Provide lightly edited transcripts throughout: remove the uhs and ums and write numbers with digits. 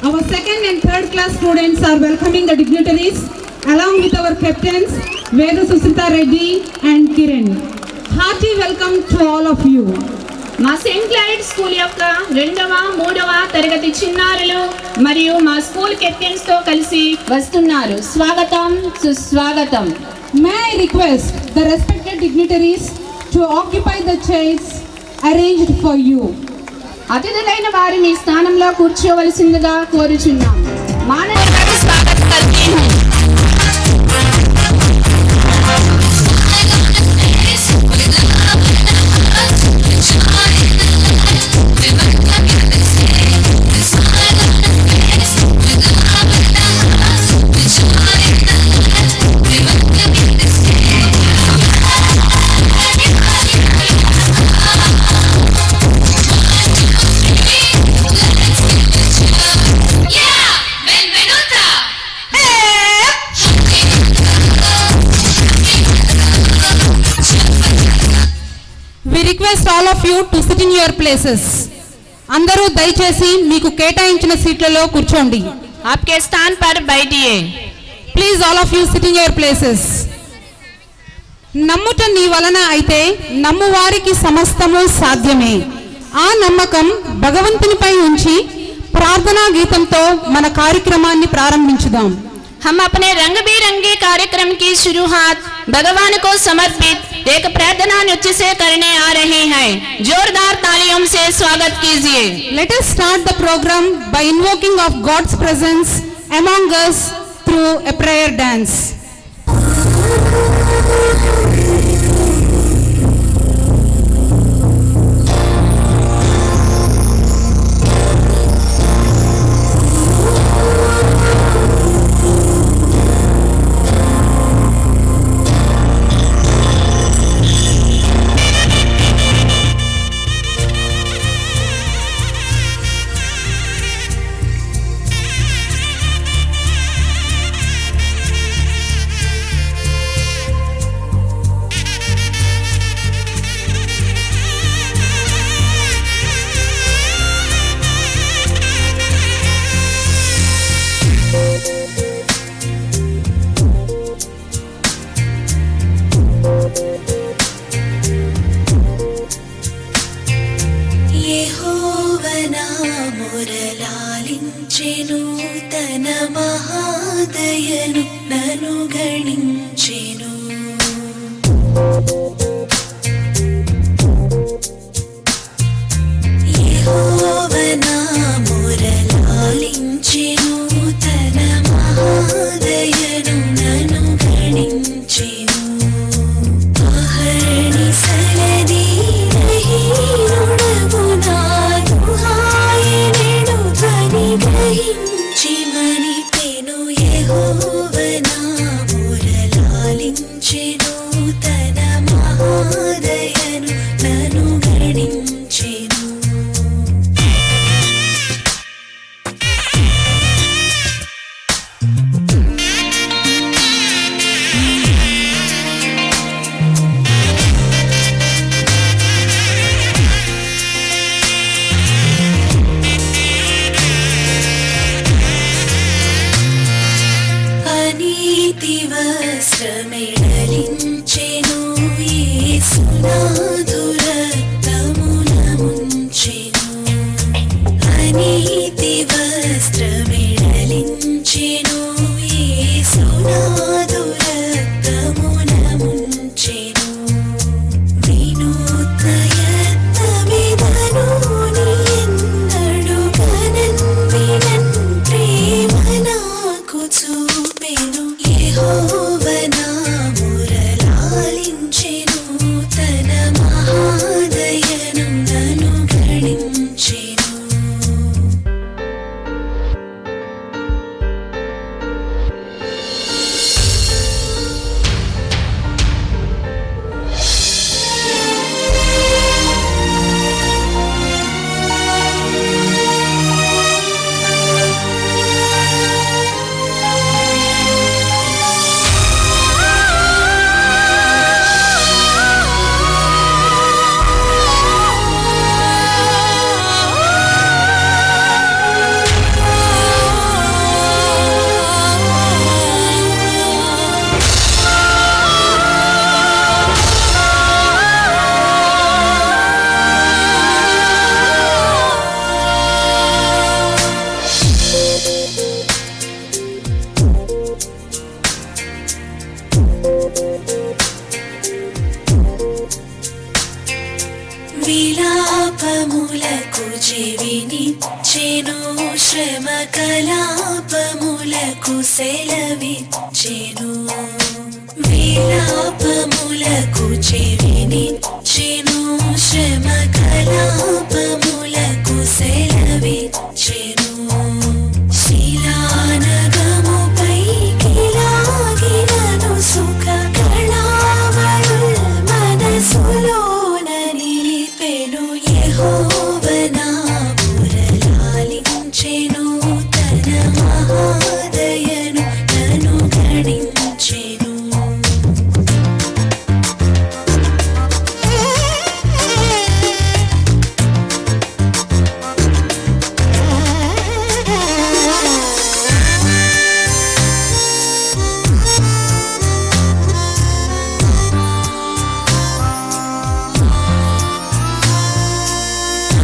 Our second and third class students are welcoming the dignitaries along with our captains Veda Susita Reddy and Kiran. Hearty welcome to all of you. మా Saint Clyde school యొక్క 2వ 3వ తరగతి చిన్నారులు మరియు మా school captains తో కలిసి వస్తున్నారు. స్వాగతం, సుస్వాగతం. May I request the respected dignitaries to occupy the chairs arranged for you. అతిథులైన వారు మీ స్థానంలో కూర్చోవలసిందిగా కోరుచున్నాం. మానవులకు స్వాగతం करती हूं. All of you to sit in your places. అందరూ దయచేసి మీకు కేటాయించిన సీట్లలో కూర్చోండి. आपके स्थान पर बैठिए. Please all of you sit in your places. నమ్ముట నీ వలన అయితే నమ్మువారికి సమస్తము సాధ్యమే. ఆ నమ్మకం భగవంతునిపై ఉంచి ప్రార్థనా గీతంతో మన కార్యక్రమాన్ని ప్రారంభించుదాం. हम अपने रंग बिरंगे कार्यक्रम की शुरुआत भगवान को समर्पित एक प्रार्थना नृत्य से करने आ रहे हैं. जोरदार तालियों से स्वागत कीजिए. Let us start the program by invoking of God's presence among us through a prayer dance. తన మహాదయను నను గణించెను. యెహోవా నా మొరలాలించెను, తన మహాదయను నను గణించెను. అహర్నిశలది రహీనుడవు నాదు హాయనెను ధ్వని గ్రహించి మణిపెను. యెహోవా నా మొరలాలించెను, తన విలాపములకు చెవినిచ్చెను శ్రమ కలాపములకు సెలవిచ్చెను విలాపములకు చెవినిచ్చెను శ్రమ కలాపములకు సెలవిచ్చెను శిలానగముపై కిలాగినను సుఖ కళావళ మనసులోన నిలిపెను యెహోవనా పురలాలించెను తన మహాదయను నన్ను గణించెను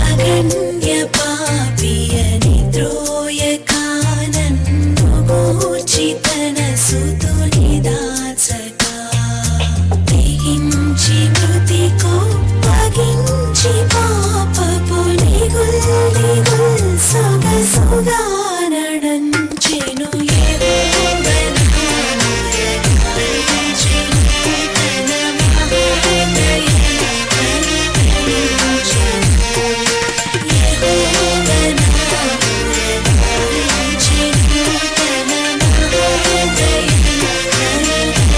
అగణ్య పాపియని ద్రోయకానన్ను గూర్చి తన సుతుని దాచగా తెగించి మృతి కోపగించి పాపపు నిగుల్ నిగుల్ సొగసుగా నడంచెను యెహోవనా మురళించెను తన మహాదయను నన్ను గణించెను యెహోవనా మురళించెను తన మహాదయను నన్ను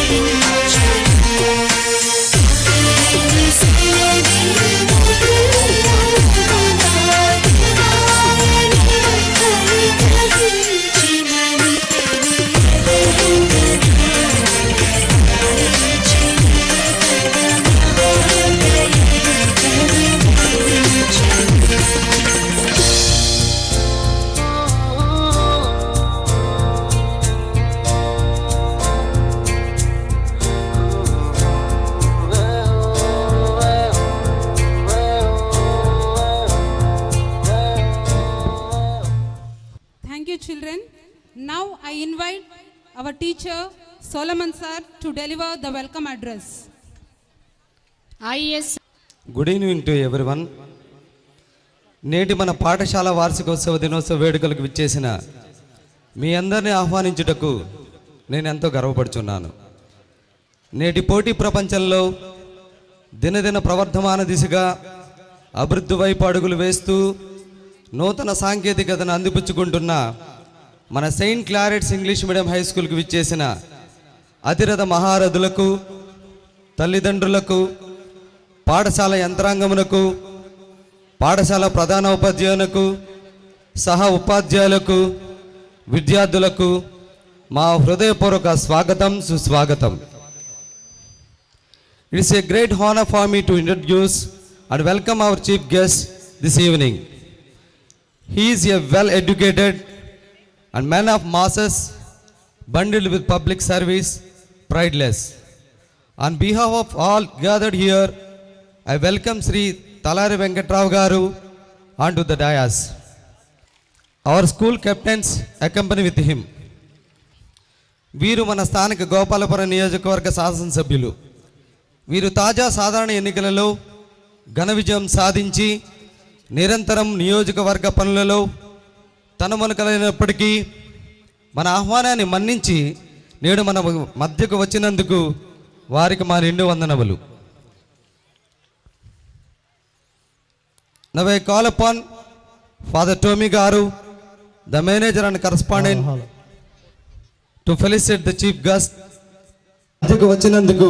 Thank you, children. Now I invite our teacher Solomon sir to deliver the welcome address. IS good evening to everyone. నేటి మన పాఠశాల వార్షికోత్సవ దినోత్సవ వేడుకలకు విచ్చేసిన మీ అందరినీ ఆహ్వానించుటకు నేను ఎంతో గర్వపడుచున్నాను. నేటి పోటీ ప్రపంచంలో దినదిన ప్రవర్ధమాన దిశగా అభివృద్ధి వైపు అడుగులు వేస్తూ నూతన సాంకేతికతను అందిపుచ్చుకుంటున్న మన సెయింట్ క్లారెట్స్ ఇంగ్లీష్ మీడియం హై స్కూల్కి విచ్చేసిన అతిరథ మహారథులకు, తల్లిదండ్రులకు, పాఠశాల యంత్రాంగమునకు, పాఠశాల ప్రధాన ఉపాధ్యాయులకు, సహ ఉపాధ్యాయులకు, విద్యార్థులకు మా హృదయపూర్వక స్వాగతం, సుస్వాగతం. It's a great honour for me to introduce and welcome our chief guest this evening. He is a well-educated and man of masses, bundled with public service, prideless. On behalf of all gathered here, I welcome Sri Talari Venkatrao Garu onto the dais. Our school captains accompany with him. వీరు మన స్థానిక గోపాలపురం నియోజకవర్గ శాసనసభ్యులు. వీరు తాజా సాధారణ ఎన్నికలలో ఘన విజయం సాధించి నిరంతరం నియోజకవర్గ పనులలో తనమనకలైనప్పటికీ మన ఆహ్వానాన్ని మన్నించి నేడు మన మధ్యకు వచ్చినందుకు వారికి మా నిండు వందనములు. Now I call upon Father Tommy Garu, the manager and correspondent, to felicitate the chief guest. మధ్యకు వచ్చినందుకు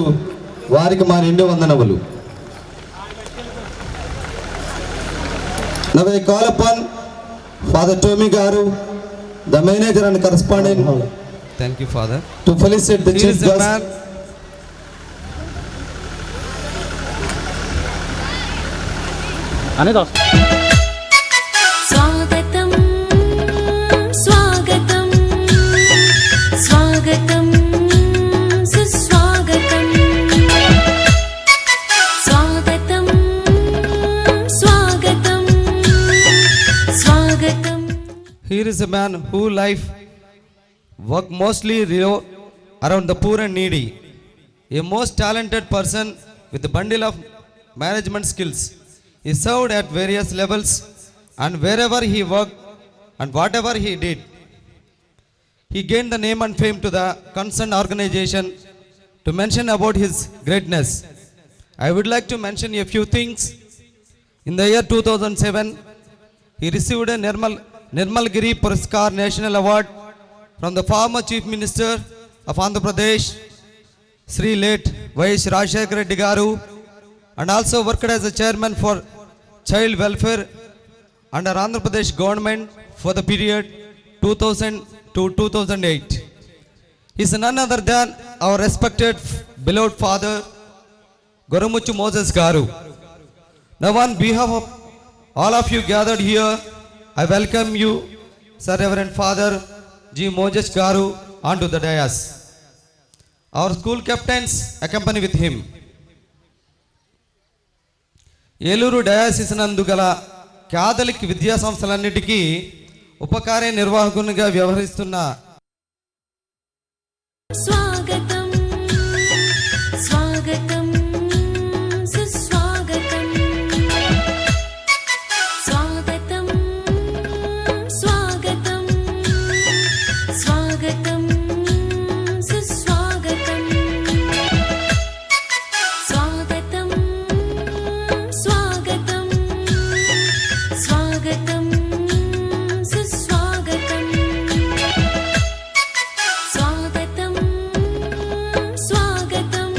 వారికి మా నిండు వందనములు. Now I call upon Father Tommy Garu, the manager and correspondent. Thank you, Father. To felicitate the chief guest. స్వాగతం స్వాగతం స్వాగతం సుస్వాగతం స్వాగతం స్వాగతం స్వాగతం. Here is a man who life work mostly around the poor and needy. A most talented person with a bundle of management skills. He served at various levels, and wherever he worked and whatever he did, he gained the name and fame to the concerned organization. To mention about his greatness, I would like to mention a few things. In the year 2007, he received a Nirmal Giri Puraskar National Award from the former Chief Minister of Andhra Pradesh, Sri late Y.S. Rajshekhar Reddy Garu, and also worked as a chairman for child welfare under Andhra Pradesh government for the period 2000 to 2008. He is none other than our respected beloved father, Gorumuchu Moses Garu. Now on behalf of all of you gathered here, I welcome you, Sir Reverend Father G. Moses Garu, onto the dais. Our school captains accompany with him. Eluru diocese నందు గల Catholic విద్యా సంస్థలన్నిటికీ ఉపకార్య నిర్వాహకునిగా వ్యవహరిస్తున్న స్వాగతం స్వాగతం సుస్వాగతం స్వాగతం స్వాగతం స్వాగతం సుస్వాగతం స్వాగతం స్వాగతం స్వాగతం సుస్వాగతం స్వాగతం స్వాగతం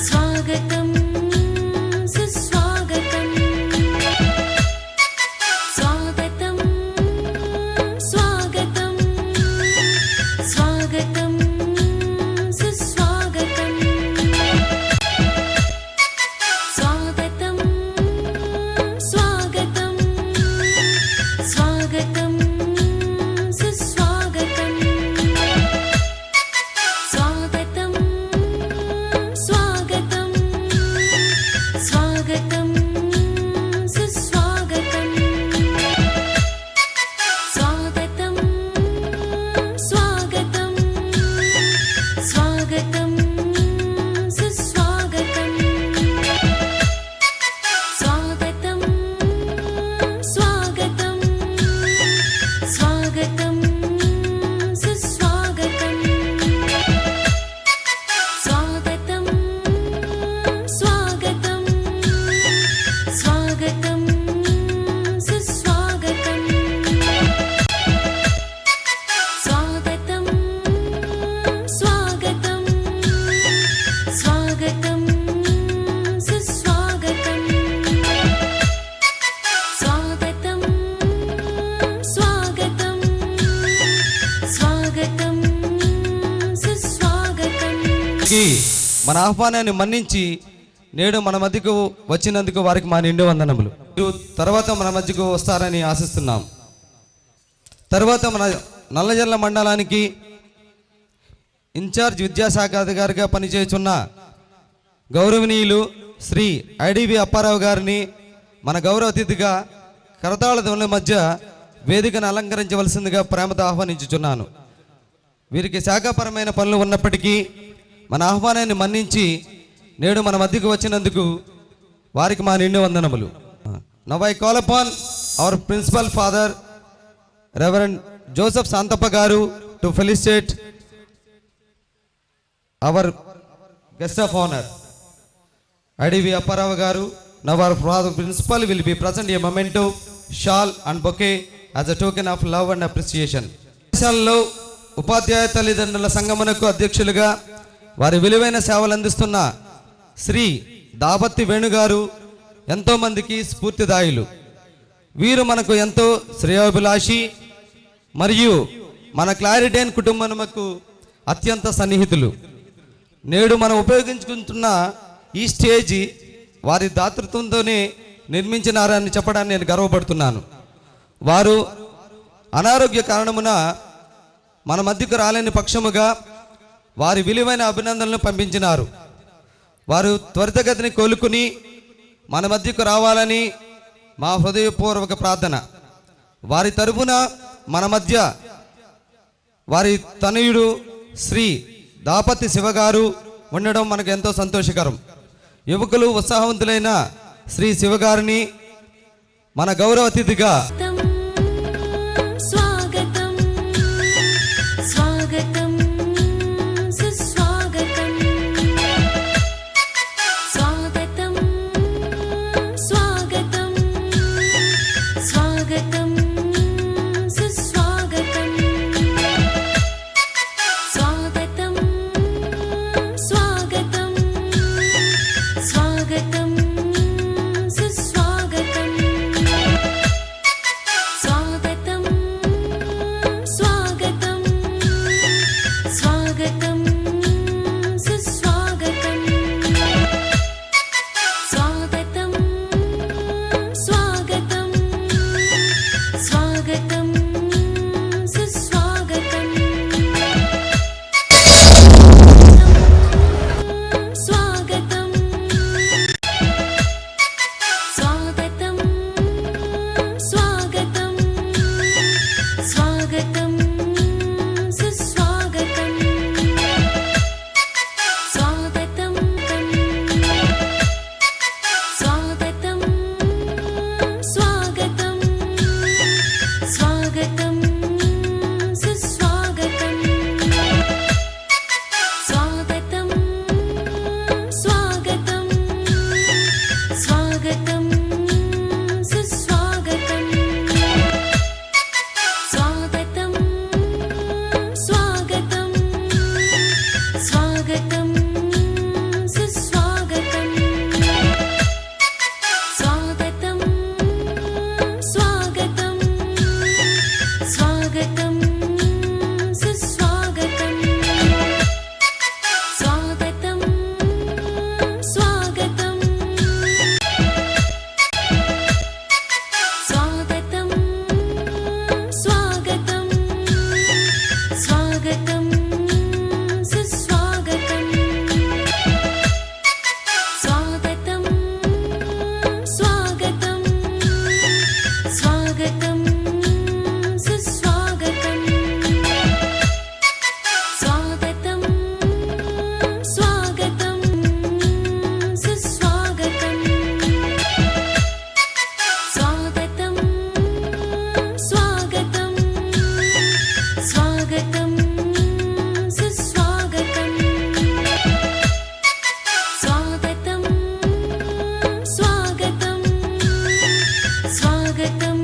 స్వాగతం సుస్వాగతం స్వాగతం స్వాగతం స్వాగతం సుస్వాగతం స్వాగతం స్వాగతం స్వాగతం సుస్వాగతం స్వాగతం స్వాగతం స్వాగతం సుస్వాగతం స్వాగతం స్వాగతం స్వాగతం సుస్వాగతం స్వాగతం స్వాగతం స్వాగతం సుస్వాగతం స్వాగతం స్వాగతం స్వాగతం సుస్వాగతం స్వాగతం స్వాగతం స్వాగతం సుస్వాగతం స్వాగతం స్వాగతం స్వాగతం సుస్వాగతం మన ఆహ్వానాన్ని మన్నించి నేడు మన మధ్యకు వచ్చినందుకు వారికి మా నిండు వందనములు. తర్వాత మన మధ్యకు వస్తారని ఆశిస్తున్నాం. తర్వాత మన నల్లజర్ల మండలానికి ఇన్ఛార్జ్ విద్యాశాఖ అధికారిగా పనిచేస్తున్న గౌరవనీయులు శ్రీ ఐడివి అప్పారావు గారిని మన గౌరవ అతిథిగా కరతాళ ధ్వనుల మధ్య వేదికను అలంకరించవలసిందిగా ప్రేమతో ఆహ్వానించుచున్నాను. వీరికి శాఖాపరమైన పనులు ఉన్నప్పటికీ మన ఆహ్వానాన్ని మన్నించి నేడు మన మధ్యకు వచ్చినందుకు వారికి మా నిండు వందనములు. Now I call upon our principal father reverend Joseph Santhappa garu to felicitate our guest of honour IDV Apparao garu. Now our father principal will be present a memento shawl and bouquet as a token of love and appreciation. దేశాల్లో ఉపాధ్యాయ తల్లిదండ్రుల సంగమనకు అధ్యక్షులుగా వారి విలువైన సేవలు అందిస్తున్న శ్రీ దాపత్తి వేణుగారు ఎంతోమందికి స్ఫూర్తిదాయులు. వీరు మనకు ఎంతో శ్రేయోభిలాషి మరియు మన క్లారిటైన్ కుటుంబముకు అత్యంత సన్నిహితులు. నేడు మనం ఉపయోగించుకుంటున్న ఈ స్టేజి వారి దాతృత్వంతోనే నిర్మించినారని చెప్పడానికి నేను గర్వపడుతున్నాను. వారు అనారోగ్య కారణమున మన మధ్యకు రాలేని పక్షముగా వారి విలువైన అభినందనలు పంపించినారు. వారు త్వరితగతిని కోలుకుని మన మధ్యకు రావాలని మా హృదయపూర్వక ప్రార్థన. వారి తరపున మన మధ్య వారి తనయుడు శ్రీ దాపత్తి శివగారు ఉండడం మనకు ఎంతో సంతోషకరం. యువకులు ఉత్సాహవంతులైన శ్రీ శివ గారిని మన గౌరవ అతిథిగా स्वागतं स्वागतं सुस्वागतं स्वागतं स्वागतं स्वागतं सुस्वागतं स्वागतं स्वागतं स्वागतं सुस्वागतं स्वागतं स्वागतं स्वागतं सुस्वागतं स्वागतं स्वागतं स्वागतं सुस्वागतं स्वागतं स्वागतं स्वागतं स्वागतं सुस्वागतं स्वागतं स्वागतं स्वागतं स्वागतं सुस्वागतं स्वागतं स्वागतं स्वागतं सुस्वागतं स्वागतं स्वागतं स्वागतं सुस्वागतं स्वागतं स्वागतं स्वागतं सुस्वागतं स्वागतं स्वागतं स्वागतं स्वागतं स्वागतं सुस्वागतं स्वागतं स्वागतं स्वागतं सुस्वागतं स्वागतं स्वागतं सुस्वागतं स्वागतं स्वागतं स्वागतं सुस्वागतं स्वागतं स्वागतं स्वागतं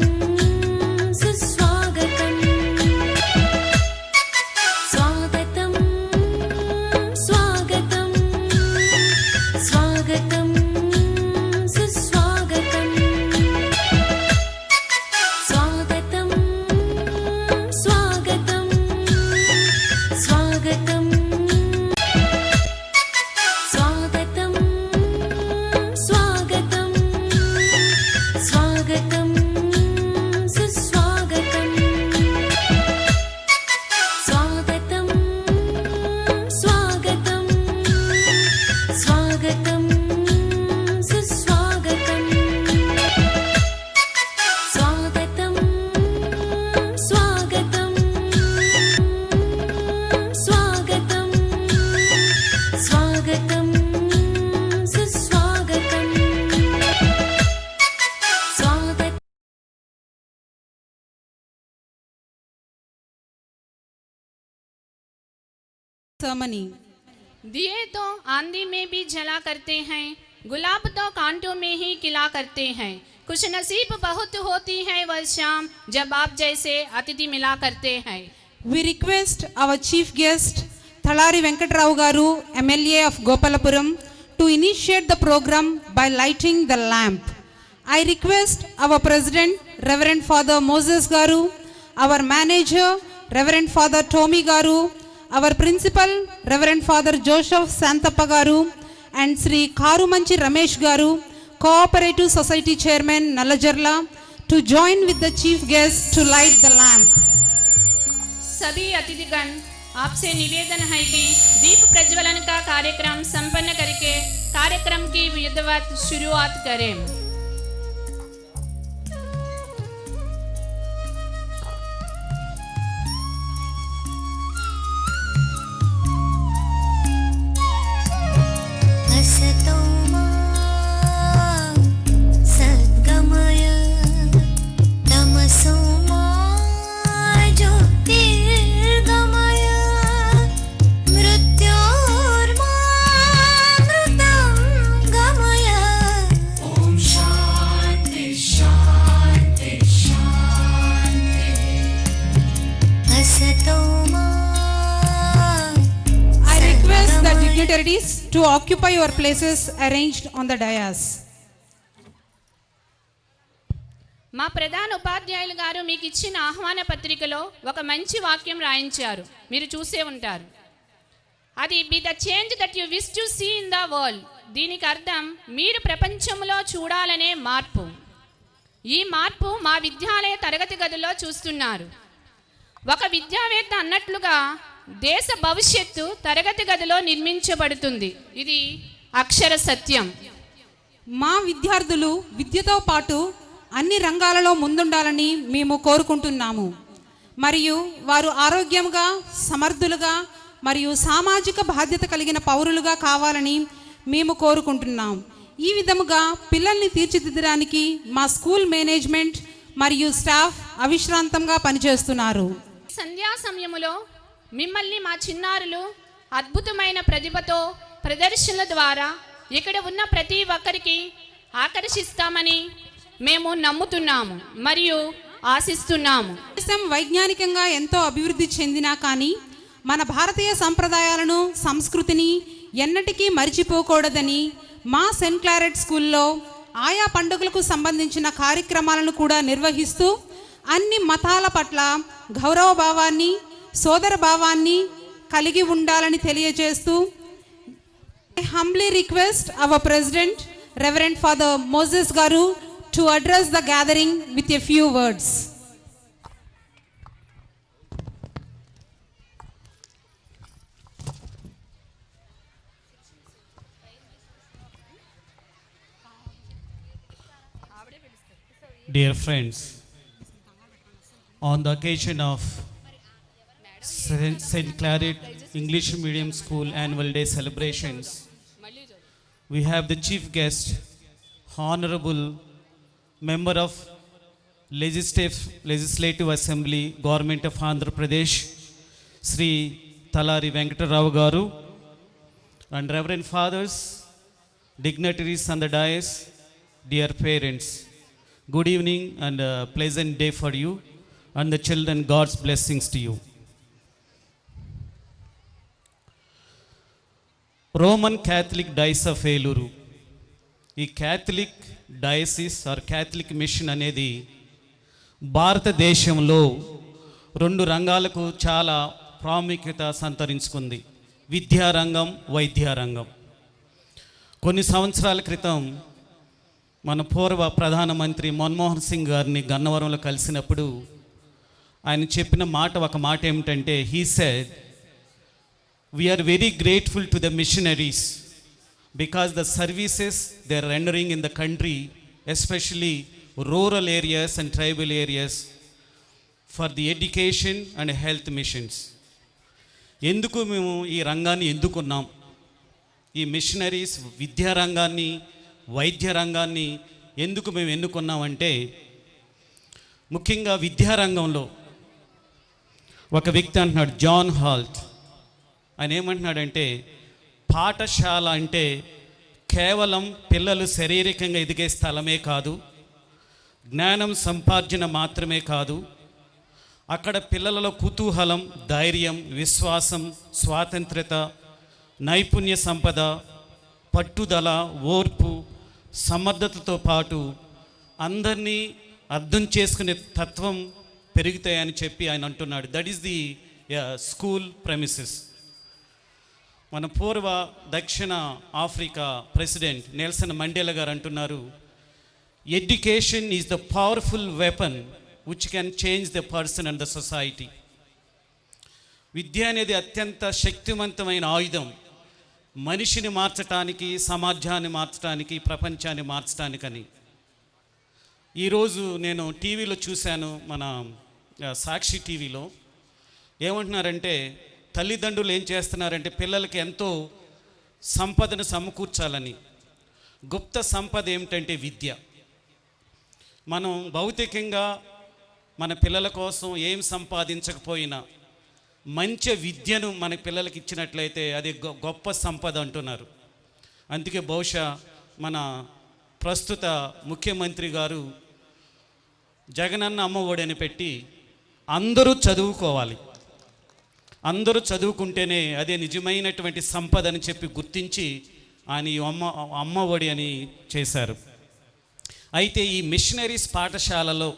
सुस्वागतं स्वागतं स्वागतं स्वागतं सुस्वागतं स्वागतं स्वागतं स्वागतं स्वागतं स्वागतं स्वागतं सुस्वागतं स्वागतं स्वागतं स्वागतं सुस्वागतं स्वागतं स्वागतं स्वागतं स्वागतं सुस्वागतं स्वागतं ceremony. दिए तो आंधी में भी जला करते हैं, गुलाब तो कांटों में ही खिला करते हैं। खुश नसीब बहुत होती है वह शाम जब आप जैसे अतिथि मिला करते हैं। We request our chief guest Thalari Venkatrao Garu, MLA of Gopalapuram, to initiate the program by lighting the lamp. I request our president Reverend Father Moses Garu, our manager Reverend Father Tommy Garu, our principal Reverend Father Joseph Santappa Garu, and Sri Karumanchi Ramesh Garu, Cooperative Society Chairman Nalajarla, to join with the chief guest to light the lamp. सभी अतिथिगण आपसे निवेदन है कि दीप प्रज्वलन का कार्यक्रम संपन्न करके कार्यक्रम की विधिवत शुरुआत करें। असतो मा to occupy your places arranged on the dais. మా ప్రధాన ఉపాధ్యాయులు గారు మీకు ఇచ్చిన ఆహ్వాన పత్రికలో ఒక మంచి వాక్యం రాయించారు, మీరు చూసే ఉంటారు. అది be the change that you wish to see in the world. దీనికి అర్థం మీరు ప్రపంచంలో చూడాలనే మార్పు. ఈ మార్పు మా విద్యాలయ తరగతి గదిలో చూస్తున్నారు. ఒక విద్యావేత్త అన్నట్లుగా దేశ భవిష్యత్తు తరగతి గదిలో నిర్మించబడుతుంది. ఇది అక్షర సత్యం. మా విద్యార్థులు విద్యతో పాటు అన్ని రంగాలలో ముందుండాలని మేము కోరుకుంటున్నాము. మరియు వారు ఆరోగ్యంగా, సమర్థులుగా మరియు సామాజిక బాధ్యత కలిగిన పౌరులుగా కావాలని మేము కోరుకుంటున్నాం. ఈ విధముగా పిల్లల్ని తీర్చిదిద్దడానికి మా స్కూల్ మేనేజ్మెంట్ మరియు స్టాఫ్ అవిశ్రాంతంగా పనిచేస్తున్నారు. సంధ్యా సమయములో మిమ్మల్ని మా చిన్నారులు అద్భుతమైన ప్రతిభతో ప్రదర్శనల ద్వారా ఇక్కడ ఉన్న ప్రతి ఒక్కరికి ఆకర్షిస్తామని మేము నమ్ముతున్నాము మరియు ఆశిస్తున్నాము. దేశం వైజ్ఞానికంగా ఎంతో అభివృద్ధి చెందినా కానీ మన భారతీయ సంప్రదాయాలను, సంస్కృతిని ఎన్నటికీ మరిచిపోకూడదని మా సెయింట్ క్లారెట్ స్కూల్లో ఆయా పండుగలకు సంబంధించిన కార్యక్రమాలను కూడా నిర్వహిస్తూ అన్ని మతాల పట్ల గౌరవ భావాన్ని, సోదర భావాన్ని కలిగి ఉండాలని తెలియజేస్తూ I humbly request our President, Reverend Father Moses Garu, to address the gathering with a few words. Dear friends, on the occasion of St. Claret English Medium School Annual Day celebrations, we have the chief guest, Honorable Member of Legislative Assembly, Government of Andhra Pradesh, Sri Talari Venkatarao Garu, and Reverend Fathers, dignitaries on the dais, dear parents. Good evening and a pleasant day for you and the children. God's blessings to you. Roman Catholic Diocese of Eluru. ఈ Catholic డయసిస్ are Catholic machine అనేది భారతదేశంలో 2 రంగాలకు చాలా ప్రాముఖ్యత సంతరించుకుంది. విద్యారంగం, వైద్యారంగం. కొన్ని సంవత్సరాల క్రితం మన పూర్వ ప్రధానమంత్రి మన్మోహన్ సింగ్ గారిని గన్నవరంలో కలిసినప్పుడు ఆయన చెప్పిన ఒక మాట ఏమిటంటే, he said, we are very grateful to the missionaries because the services they are rendering in the country, especially rural areas and tribal areas, for the education and health missions. ఎందుకు మేము ఈ రంగాన్ని ఎందుకున్నాం? ఈ మిషనరీస్ విద్యా రంగాన్ని, వైద్య రంగాన్ని ఎందుకు మేము ఎన్నుకున్నామంటే, ముఖ్యంగా విద్యారంగంలో ఒక వ్యక్తి అంటున్నాడు, జాన్ హాల్ట్. ఆయన ఏమంటున్నాడంటే, పాఠశాల అంటే కేవలం పిల్లలు శారీరకంగా ఎదిగే స్థలమే కాదు, జ్ఞానం సంపార్జన మాత్రమే కాదు, అక్కడ పిల్లలలో కుతూహలం, ధైర్యం, విశ్వాసం, స్వాతంత్రత, నైపుణ్య సంపద, పట్టుదల, ఓర్పు, సమర్థతతో పాటు అందరినీ అర్థం చేసుకునే తత్వం పెరుగుతాయని చెప్పి ఆయన అంటున్నాడు. That is the school premises. మన పూర్వ దక్షిణ Africa president Nelson Mandela garu అంటున్నారు, education is the powerful weapon which can change the person and the society. విద్య అనేది అత్యంత శక్తివంతమైన ఆయుధం, మనిషిని మార్చటానికి, సమాజాన్ని మార్చడానికి, ప్రపంచాన్ని మార్చడానికని. ఈరోజు నేను టీవీలో చూశాను, మన సాక్షి టీవీలో ఏమంటున్నారంటే, తల్లిదండ్రులు ఏం చేస్తున్నారంటే పిల్లలకి ఎంతో సంపదను సమకూర్చాలని. గుప్త సంపద ఏమిటంటే విద్య. మనం భౌతికంగా మన పిల్లల కోసం ఏం సంపాదించకపోయినా మంచి విద్యను మన పిల్లలకి ఇచ్చినట్లయితే అది గొప్ప సంపద అంటున్నారు. అందుకే బహుశా మన ప్రస్తుత ముఖ్యమంత్రి గారు జగనన్న అమ్మఒడి అని పెట్టి అందరూ చదువుకోవాలి, అందరూ చదువుకుంటేనే అదే నిజమైనటువంటి సంపద అని చెప్పి గుర్తించి ఆయన ఈ అమ్మ ఒడి అని చేశారు. అయితే ఈ మిషనరీస్ పాఠశాలలో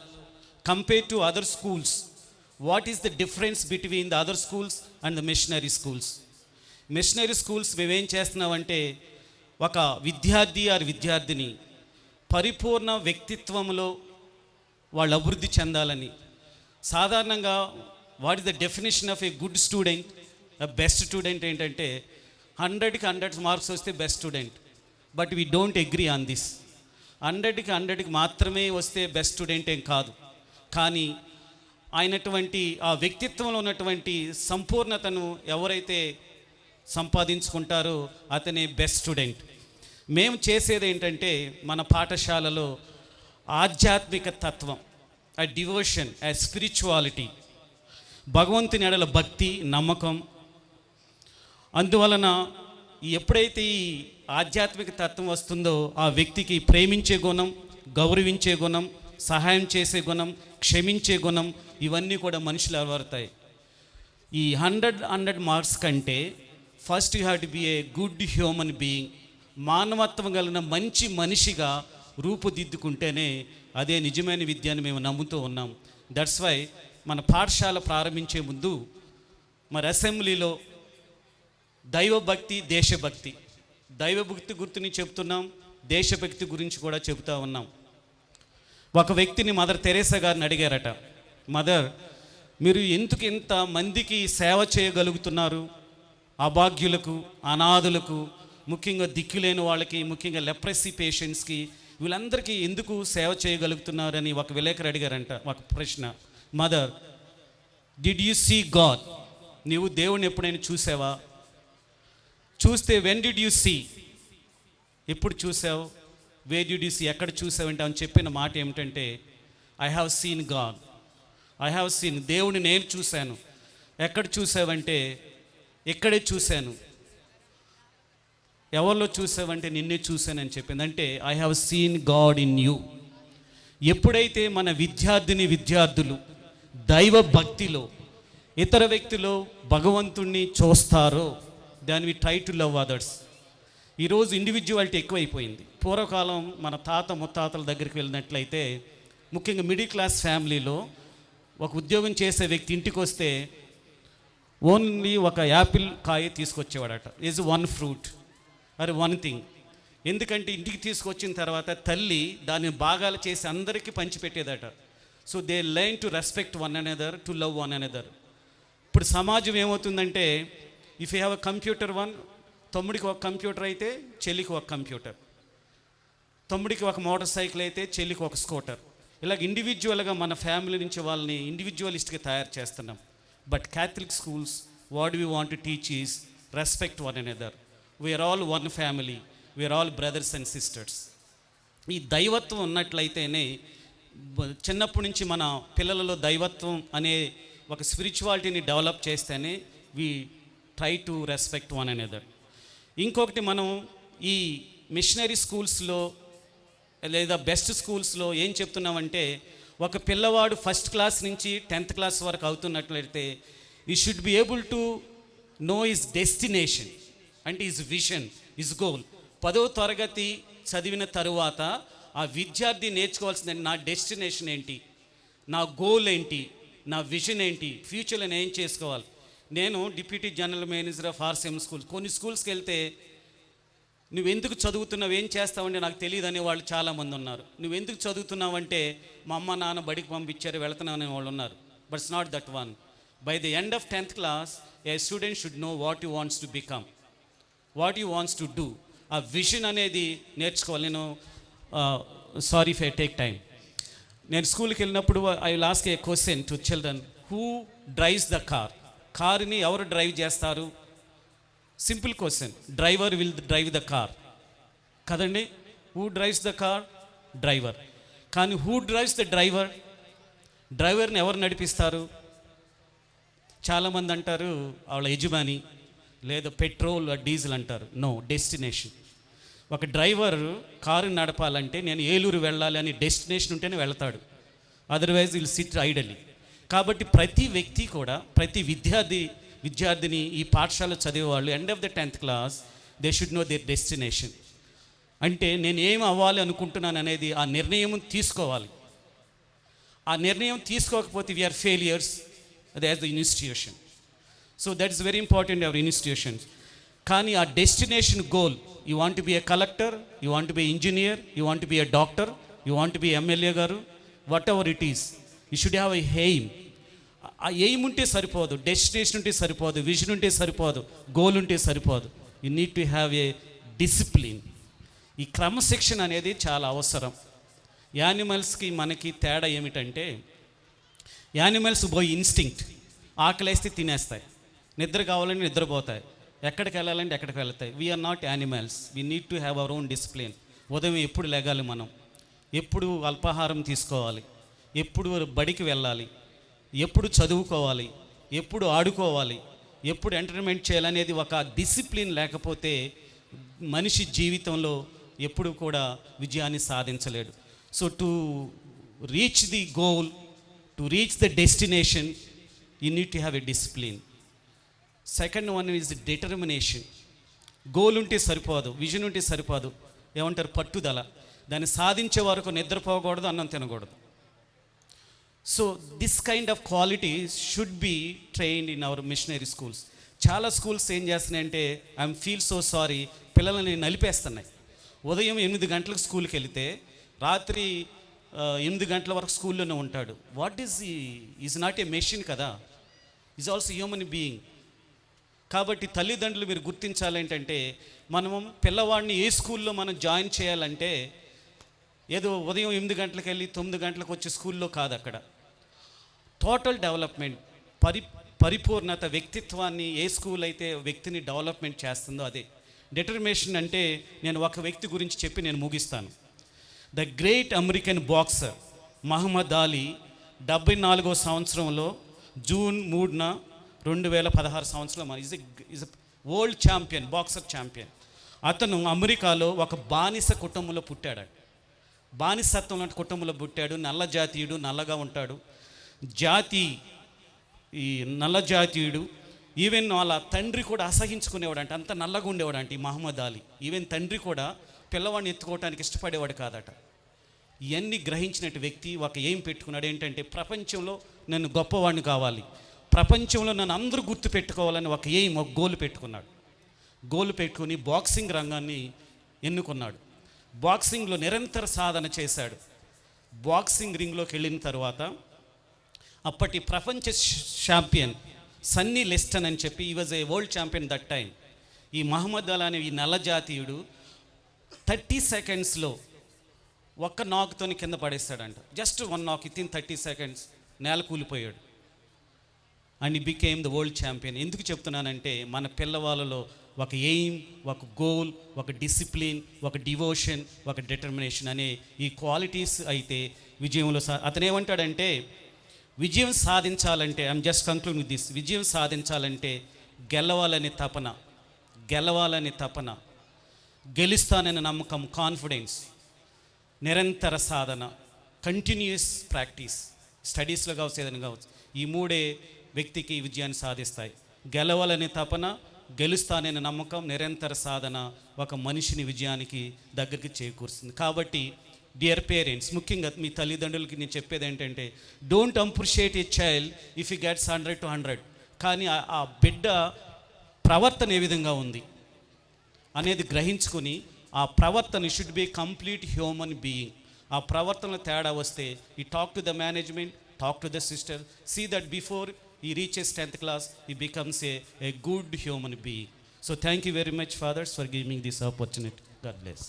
compare to other schools, what is the difference between the other schools and the machinery schools? Machinery schools మేమేం చేస్తున్నామంటే ఒక విద్యార్థి ఆర్ విద్యార్థిని పరిపూర్ణ వ్యక్తిత్వంలో వాళ్ళు అభివృద్ధి చెందాలని. సాధారణంగా what is the definition of a good student, best student ఏంటంటే 100కి 100 మార్క్స్ వస్తే best student. But we don't agree on this. 100కి 100కి మాత్రమే వస్తే బెస్ట్ స్టూడెంట్ ఏం కాదు, కానీ ఆయనటువంటి ఆ వ్యక్తిత్వంలో ఉన్నటువంటి సంపూర్ణతను ఎవరైతే సంపాదించుకుంటారో అతనే బెస్ట్ స్టూడెంట్. మేము చేసేది ఏంటంటే మన పాఠశాలలో ఆధ్యాత్మిక తత్వం, ఆ డివోషన్, ఆ స్పిరిచువాలిటీ, భగవంతుని ఎడల భక్తి, నమ్మకం. అందువలన ఎప్పుడైతే ఈ ఆధ్యాత్మిక తత్వం వస్తుందో ఆ వ్యక్తికి ప్రేమించే గుణం, గౌరవించే గుణం, సహాయం చేసే గుణం, క్షమించే గుణం, ఇవన్నీ కూడా మనుషులు అలవడతాయి. ఈ 100 మార్క్స్ కంటే first you have to be a good human being, మానవత్వం కలిగిన మంచి మనిషిగా రూపుదిద్దుకుంటేనే అదే నిజమైన విద్య అని మేము నమ్ముతూ ఉన్నాం. దట్స్ వై మన పాఠశాల ప్రారంభించే ముందు మరి అసెంబ్లీలో దైవభక్తి, దేశభక్తి, దైవభక్తి గుర్తుని చెప్తున్నాం, దేశభక్తి గురించి కూడా చెబుతూ ఉన్నాం. ఒక వ్యక్తిని మదర్ తెరేసా గారిని అడిగారట, మదర్ మీరు ఎందుకు ఇంత మందికి సేవ చేయగలుగుతున్నారు, అభాగ్యులకు, అనాథులకు, ముఖ్యంగా దిక్కులేని వాళ్ళకి, ముఖ్యంగా లెప్రసీ పేషెంట్స్కి, వీళ్ళందరికీ ఎందుకు సేవ చేయగలుగుతున్నారని ఒక విలేకరు అడిగారంట. ఒక ప్రశ్న, mother did you see God, నీవు దేవుణ్ణి ఎప్పుడైనా చూసావా? చూస్తే వెన్ డిడ్ యూ సీ, ఎప్పుడు చూసావు? వే డిడ్ యూ సీ, ఎక్కడ చూసావంటే అని చెప్పిన మాట ఏమిటంటే I have seen God, I have seen, దేవుని నేను చూశాను. ఎక్కడ చూసావంటే ఎక్కడే చూశాను. ఎవరిలో చూసావంటే నిన్నే చూశానని చెప్పింది. అంటే I have seen God in you. ఎప్పుడైతే మన విద్యార్థులు దైవ భక్తిలో ఇతర వ్యక్తిలో భగవంతుణ్ణి చూస్తారో దాన్ని we try to love others. ఈరోజు ఇండివిజువాలిటీ ఎక్కువైపోయింది. పూర్వకాలం మన తాత ముత్తాతల దగ్గరికి వెళ్ళినట్లయితే, ముఖ్యంగా మిడిల్ క్లాస్ ఫ్యామిలీలో ఒక ఉద్యోగం చేసే వ్యక్తి ఇంటికి వస్తే ఓన్లీ ఒక యాపిల్ కాయ తీసుకొచ్చేవాడట, ఈజ్ వన్ ఫ్రూట్ అది వన్ థింగ్. ఎందుకంటే ఇంటికి తీసుకొచ్చిన తర్వాత తల్లి దాన్ని భాగాలు చేసి అందరికీ పంచిపెట్టేదట. So they learn to respect one another, to love one another. ఇప్పుడు సమాజం ఏమవుతుందంటే, if you have a computer one, తమ్ముడికి ఒక కంప్యూటర్ అయితే చెల్లికి ఒక కంప్యూటర్, తమ్ముడికి ఒక మోటార్ సైకిల్ అయితే చెల్లికి ఒక స్కూటర్. ఇలాగ ఇండివిజువల్గా మన ఫ్యామిలీ నుంచి వాళ్ళని ఇండివిజువలిస్ట్గా తయారు చేస్తున్నాం. But Catholic schools what we want to teach is respect one another. We are all one family, we are all brothers and sisters. ఈ దైవత్వం ఉన్నట్లయితేనే చిన్నప్పటి నుంచి మన పిల్లలలో దైవత్వం అనే ఒక స్పిరిచువాలిటీని డెవలప్ చేస్తేనే we try to respect one another. ఇంకొకటి, మనం ఈ మిషనరీ స్కూల్స్లో లేదా బెస్ట్ స్కూల్స్లో ఏం చెప్తున్నామంటే, ఒక పిల్లవాడు ఫస్ట్ క్లాస్ నుంచి 10th క్లాస్ వరకు అవుతున్నట్లయితే ఈ should be able to know his destination, అంటే హిస్ విజన్, హిస్ గోల్. 10వ తరగతి చదివిన తరువాత ఆ విద్యార్థి నేర్చుకోవాల్సిందంటే నా డెస్టినేషన్ ఏంటి, నా గోల్ ఏంటి, నా విజన్ ఏంటి, ఫ్యూచర్లో నేను ఏం చేసుకోవాలి. నేను deputy general manager of RCM schools, కొన్ని స్కూల్స్కి వెళ్తే నువ్వు ఎందుకు చదువుతున్నావు, ఏం చేస్తావంటే నాకు తెలియదు అనే వాళ్ళు చాలామంది ఉన్నారు. నువ్వు ఎందుకు చదువుతున్నావు అంటే మా అమ్మ నాన్న బడికి పంపించారు వెళుతున్నావు అనే వాళ్ళు ఉన్నారు. But it's not that one. By the end of 10th class a student should know what you wants to become, what you wants to do. ఆ విజన్ అనేది నేర్చుకోవాలి. నేను sorry if I take time. నేను స్కూల్కి వెళ్ళినప్పుడు I will ask a question to children, who drives the car? కార్ని ఎవరు drive చేస్తారు? Simple question. Driver will drive the car కదండి. Who drives the car? Driver. కానీ హూ డ్రైవ్స్ ద డ్రైవర్? డ్రైవర్ని ఎవరు నడిపిస్తారు? చాలామంది అంటారు వాళ్ళ యజమాని, లేదా పెట్రోల్ డీజిల్ అంటారు. No, destination. ఒక డ్రైవర్ కారు నడపాలంటే నేను ఏలూరు వెళ్ళాలి అని డెస్టినేషన్ ఉంటేనే వెళ్తాడు, అదర్వైజ్ విల్ సిట్ ఐడలీ. కాబట్టి ప్రతి వ్యక్తి కూడా, ప్రతి విద్యార్థి విద్యార్థిని ఈ పాఠశాల చదివేవాళ్ళు end of the 10th class they should know their destination. అంటే నేను ఏం అవ్వాలి అనుకుంటున్నాను అనేది ఆ నిర్ణయం తీసుకోవాలి. ఆ నిర్ణయం తీసుకోకపోతే we are failures as the institution. So that is very important our institutions. కానీ ఆ destination goal, you want be a collector, you want be engineer, you want be a doctor, you want be MLA garu, whatever it is, you should have a aim. ఆ aim ఉంటే సరిపోదు, destination ఉంటే సరిపోదు, vision ఉంటే సరిపోదు, goal ఉంటే సరిపోదు. You need to have a discipline. ఈ క్రమశిక్షణ అనేది చాలా అవసరం. యానిమల్స్కి మనకి తేడా ఏమిటంటే, యానిమల్స్ బై ఇన్స్టింక్ట్, ఆకలేస్తే తినేస్తాయి, నిద్ర కావాలంటే నిద్రపోతాయి, ఎక్కడికి వెళ్ళాలంటే ఎక్కడికి వెళ్తాయి. We are not animals, we need to have our own discipline. ఉదయం ఎప్పుడు లెగాలి, మనం ఎప్పుడు అల్పాహారం తీసుకోవాలి, ఎప్పుడు బడికి వెళ్ళాలి, ఎప్పుడు చదువుకోవాలి, ఎప్పుడు ఆడుకోవాలి, ఎప్పుడు ఎంటర్టైన్మెంట్ చేయాలనేది ఒక డిసిప్లిన్ లేకపోతే మనిషి జీవితంలో ఎప్పుడు కూడా విజయాన్ని సాధించలేడు. So to reach the goal, to reach the destination, you need to have a discipline. Second one is determination. Goal ఉంటే సరిపోదు, విజన్ ఉంటే సరిపోదు, ఏమంటారు పట్టుదల. దాన్ని సాధించే వరకు నిద్రపోకూడదు, అన్నం తినకూడదు. So this kind of qualities should be trained in our machinery schools. చాలా స్కూల్స్ ఏం చేస్తున్నాయంటే, ఐఎమ్ ఫీల్ సో సారీ, పిల్లల్ని నలిపేస్తున్నాయి. ఉదయం 8 గంటలకు స్కూల్కి వెళితే రాత్రి 8 గంటల వరకు స్కూల్లోనే ఉంటాడు. What is not a machine కదా, ఈజ్ ఆల్సో హ్యూమన్ బీయింగ్. కాబట్టి తల్లిదండ్రులు మీరు గుర్తించాలి ఏంటంటే, మనము పిల్లవాడిని ఏ స్కూల్లో మనం జాయిన్ చేయాలంటే ఏదో ఉదయం 8 గంటలకు వెళ్ళి 9 గంటలకు వచ్చే స్కూల్లో కాదు. అక్కడ టోటల్ డెవలప్మెంట్, పరిపూర్ణత, వ్యక్తిత్వాన్ని ఏ స్కూల్ అయితే వ్యక్తిని డెవలప్మెంట్ చేస్తుందో అదే డిటర్మినేషన్. అంటే నేను ఒక వ్యక్తి గురించి చెప్పి నేను ముగిస్తాను. The great American boxer Muhammad Ali 74వ సంవత్సరంలో జూన్ 3న 2016 సంవత్సరంలో is world champion, boxer champion. అతను అమెరికాలో ఒక బానిస కుటుంబంలో పుట్టాడు. బానిసత్వం లాంటి కుటుంబంలో పుట్టాడు. నల్ల జాతీయుడు, నల్లగా ఉంటాడు. ఈ నల్ల జాతీయుడు. ఈవెన్ వాళ్ళ తండ్రి కూడా అసహించుకునేవాడంట, అంత నల్లగా ఉండేవాడంట ఈ మహమ్మద్ అలీ. ఈవెన్ తండ్రి కూడా పిల్లవాడిని ఎత్తుకోవడానికి ఇష్టపడేవాడు కాదట. ఇవన్నీ గ్రహించినట్టు వ్యక్తి ఒక ఏం పెట్టుకున్నాడు ఏంటంటే, ప్రపంచంలో నన్ను గొప్పవాడిని కావాలి, ప్రపంచంలో నన్ను అందరూ గుర్తు పెట్టుకోవాలని ఒక గోల్ పెట్టుకున్నాడు. గోల్ పెట్టుకుని బాక్సింగ్ రంగాన్ని ఎన్నుకున్నాడు. బాక్సింగ్లో నిరంతర సాధన చేశాడు. బాక్సింగ్ రింగ్లోకి వెళ్ళిన తర్వాత అప్పటి ప్రపంచ ఛాంపియన్ సన్నీ లిస్టన్ అని చెప్పి, ఈ was a world champion that time. ఈ మహమ్మద్ అలీ అనే ఈ నల్ల జాతీయుడు 30 సెకండ్స్లో ఒక్క నాకుతోని కింద పడేస్తాడంట. జస్ట్ 1 నాక్, విత్ ఇన్ 30 సెకండ్స్ నేల కూలిపోయాడు. And he became the world champion. ఎందుకు చెప్తున్నానంటే, మన పిల్లవాళ్ళలో ఒక ఎయిమ్, ఒక గోల్, ఒక డిసిప్లిన్, ఒక డివోషన్, ఒక డిటర్మినేషన్ అనే ఈ క్వాలిటీస్ అయితే విజయంలో అతను ఏమంటాడంటే, విజయం సాధించాలంటే, I'm just conclude with this, విజయం సాధించాలంటే గెలవాలని తపన, గెలుస్తానని నమ్మకం, కాన్ఫిడెన్స్, నిరంతర సాధన, కంటిన్యూస్ ప్రాక్టీస్, స్టడీస్లో కావచ్చు, ఏదైనా కావచ్చు. ఈ మూడే వ్యక్తికి విజయాన్ని సాధిస్తాయి. గెలవాలని తపన, గెలుస్తానని నమ్మకం, నిరంతర సాధన ఒక మనిషిని విజయానికి దగ్గరికి చేకూరుస్తుంది. కాబట్టి డియర్ పేరెంట్స్, ముఖ్యంగా మీ తల్లిదండ్రులకి నేను చెప్పేది ఏంటంటే, don't appreciate a child if he gets 100 to 100. కానీ ఆ బిడ్డ ప్రవర్తన ఏ విధంగా ఉంది అనేది గ్రహించుకొని, ఆ ప్రవర్తన should be complete human being. ఆ ప్రవర్తనలో తేడా వస్తే, ఈ talk to the management, talk to the sister, see that before he reaches 10th class, he becomes a good human being. So thank you very much, fathers, for giving me this opportunity. God bless.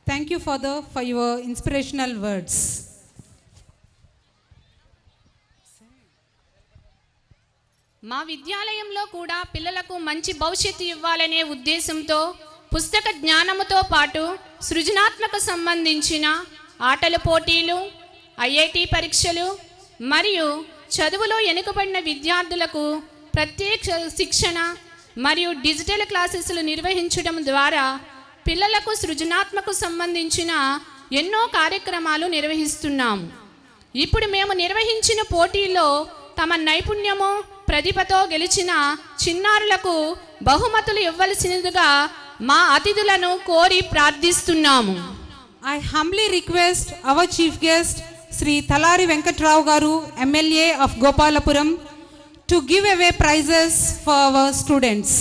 Thank you, Father, for your inspirational words. మా విద్యాలయంలో కూడా పిల్లలకు మంచి భవిష్యత్తు ఇవ్వాలనే ఉద్దేశంతో పుస్తక జ్ఞానముతో పాటు సృజనాత్మక సంబంధించిన ఆటల పోటీలు, ఐఐటి పరీక్షలు మరియు చదువులో వెనుకబడిన విద్యార్థులకు ప్రత్యేక శిక్షణ మరియు డిజిటల్ క్లాసెస్లు నిర్వహించడం ద్వారా పిల్లలకు సృజనాత్మక సంబంధించిన ఎన్నో కార్యక్రమాలు నిర్వహిస్తున్నాము. ఇప్పుడు మేము నిర్వహించిన పోటీల్లో తమ నైపుణ్యము ప్రతిభతో గెలిచిన చిన్నారులకు బహుమతులు ఇవ్వవలసినదిగా మా అతిథులను కోరి ప్రార్థిస్తున్నాము. I humbly request our chief guest Sri Thalari Venkatrao Garu, MLA of Gopalapuram, to give away prizes for our students.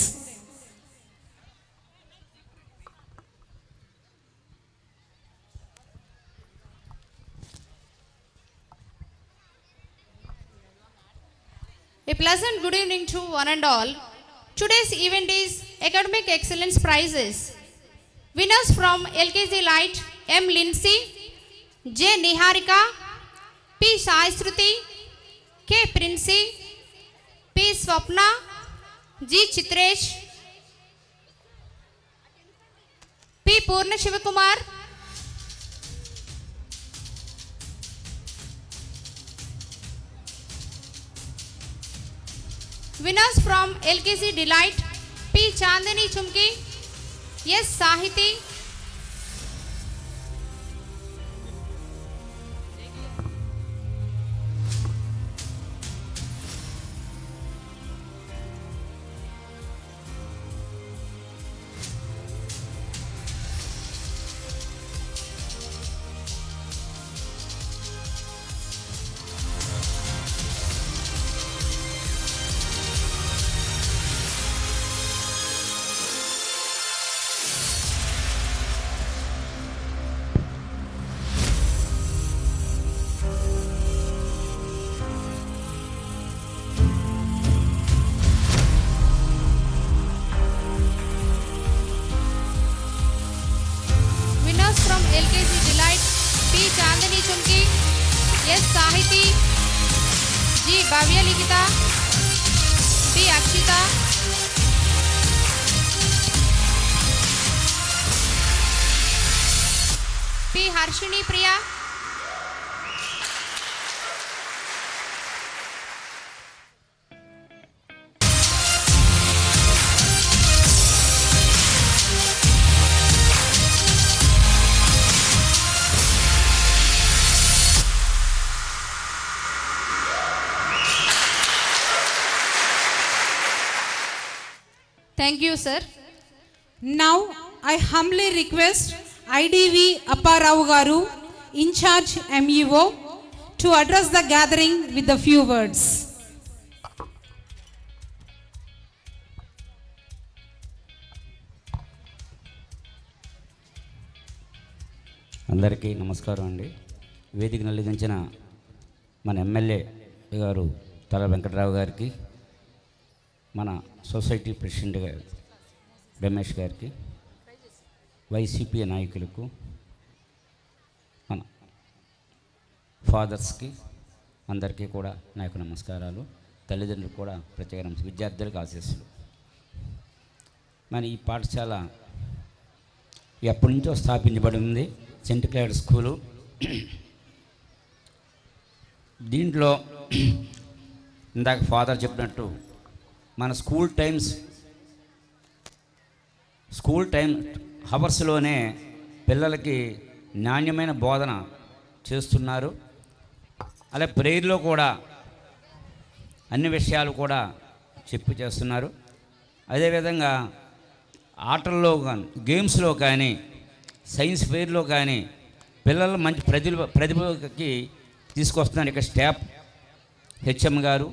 A pleasant good evening to one and all. Today's event is Academic Excellence Prizes. Winners from LKG Light, M. Lindsay, J. Niharika, P. Sai Shruti, K. Princey, P. Swapna, G. Chitresh, P. Purna Shivakumar, winners from LKC Delight, P. Chandani Chumki, S. Sahiti, winners from LKC Delight, P. Chandani Chumki, S. Sahiti, G. Bhavya Likita, P. Akshita, P. Harshini Priya, thank you, sir. Now I humbly request IDV Apparao Garu, in charge MEO, to address the gathering with a few words. అందరికీ నమస్కారం అండి. వేదికను అలంకరించిన మన MLA గారు తల వెంకటరావు గారికి, మన సొసైటీ ప్రెసిడెంట్ గారు రమేష్ గారికి, వైసీపీ నాయకులకు, మన ఫాదర్స్కి అందరికీ కూడా నా యొక్క నమస్కారాలు. తల్లిదండ్రులకు కూడా ప్రత్యేక విద్యార్థులకు ఆశీస్సులు. మన ఈ పాఠశాల ఎప్పటి నుంచో స్థాపించబడి ఉంది, సెంట్ క్లైడ్ స్కూలు. దీంట్లో ఇందాక ఫాదర్ చెప్పినట్టు మన స్కూల్ టైం హవర్స్లోనే పిల్లలకి నాణ్యమైన బోధన చేస్తున్నారు. అలా ప్రేయర్లో కూడా అన్ని విషయాలు కూడా చెప్పి చేస్తున్నారు. అదేవిధంగా ఆటల్లో కానీ, గేమ్స్లో కానీ, సైన్స్ ఫెయిర్లో కానీ పిల్లలు మంచి ప్రతిభకి తీసుకొస్తున్నారు ఇక స్టాఫ్ హెచ్ఎం గారు.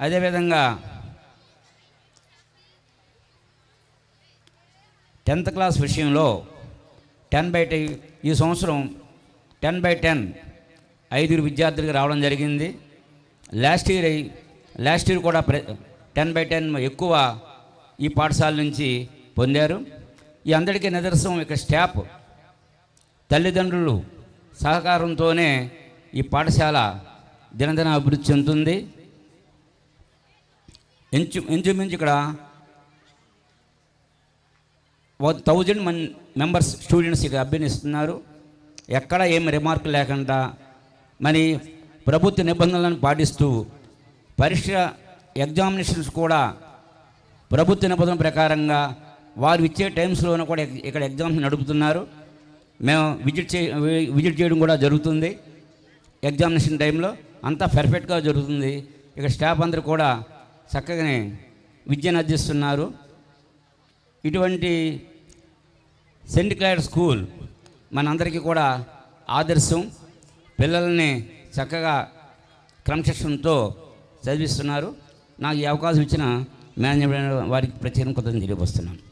అదేవిధంగా 10th క్లాస్ విషయంలో 10/10 ఈ సంవత్సరం 10/10 5 విద్యార్థులకు రావడం జరిగింది. లాస్ట్ ఇయర్ కూడా 10/10 ఎక్కువ ఈ పాఠశాల నుంచి పొందారు. ఈ అందరికీ నిదర్శనం ఇక స్టాఫ్ తల్లిదండ్రులు సహకారంతోనే ఈ పాఠశాల దినదిన అభివృద్ధి చెందుతుంది. ఇంచుమించు ఇక్కడ 1000 మెంబర్స్ స్టూడెంట్స్ ఇక అభ్యనిస్తున్నారు. ఎక్కడ ఏమి రిమార్క్ లేకుండా మరి ప్రభుత్వ నిబంధనలను పాటిస్తూ పరీక్ష ఎగ్జామినేషన్స్ కూడా ప్రభుత్వ నిబంధనల ప్రకారంగా వారు ఇచ్చే టైమ్స్లోనూ కూడా ఇక్కడ ఎగ్జామ్స్ నడుపుతున్నారు. మేము విజిట్ చేయడం కూడా జరుగుతుంది. ఎగ్జామినేషన్ టైంలో అంతా పర్ఫెక్ట్గా జరుగుతుంది. ఇక స్టాఫ్ అందరూ కూడా చక్కగానే విద్యను అందిస్తున్నారు. ఇటువంటి సెయింట్ క్లైర్ స్కూల్ మనందరికీ కూడా ఆదర్శం. పిల్లల్ని చక్కగా క్రమశిక్షణతో చదివిస్తున్నారు. నాకు ఈ అవకాశం ఇచ్చిన మేనేజ్మెంట్ వారికి ప్రత్యేక కృతజ్ఞతలు తెలియపరుస్తున్నాను.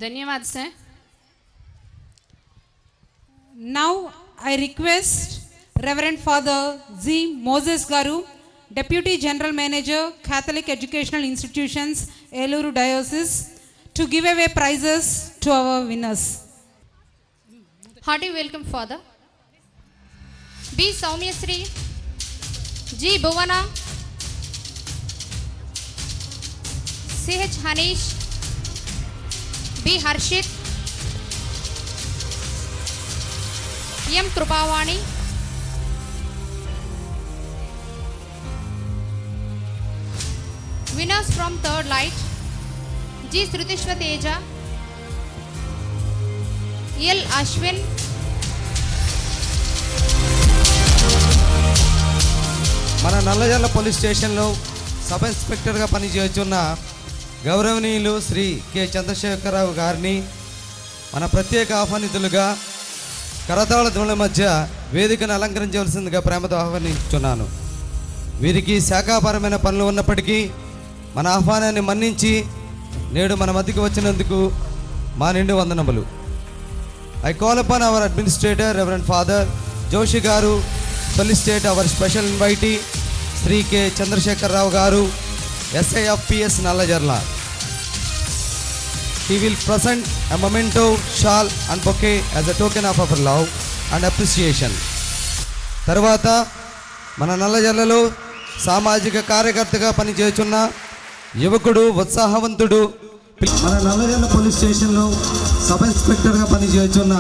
धन्यवाद sir. Now I request Reverend Father Z. Moses Garu, Deputy General Manager, Catholic Educational Institutions, Eluru Diocese, to give away prizes to our winners. Hearty welcome, Father. B. Saumyasri, G. Bhuvana, C.H. Hanish, B. Harshit, M. Krupavani, winners from third light, G. Srutishwa Teja, L. Ashwin, మన Nallajerla police స్టేషన్లో sub ఇన్స్పెక్టర్గా పనిచేస్తున్న గౌరవనీయులు Shri K Chandrashekar Rao గారిని మన ప్రత్యేక ఆహ్వానితులుగా కరతాళ ధ్వనుల మధ్య వేదికను అలంకరించవలసిందిగా ప్రేమతో ఆహ్వానించున్నాను. వీరికి శాఖాపరమైన పనులు ఉన్నప్పటికీ మన ఆహ్వానాన్ని మన్నించి నేడు మన మధ్యకు వచ్చినందుకు మా నిండు వందనములు. I call upon our administrator reverend father Joshi garu felicitate our special invitee Shri K Chandrasekhararao garu, SI of PS Nallajerla. He will present a memento, shawl and bouquet as a token of our love and appreciation. తర్వాత మన నల్లజర్లలో సామాజిక కార్యకర్తగా పనిచేస్తున్న యువకుడు, ఉత్సాహవంతుడు, మన Nallajerla police స్టేషన్లో sub ఇన్స్పెక్టర్గా పనిచేస్తున్న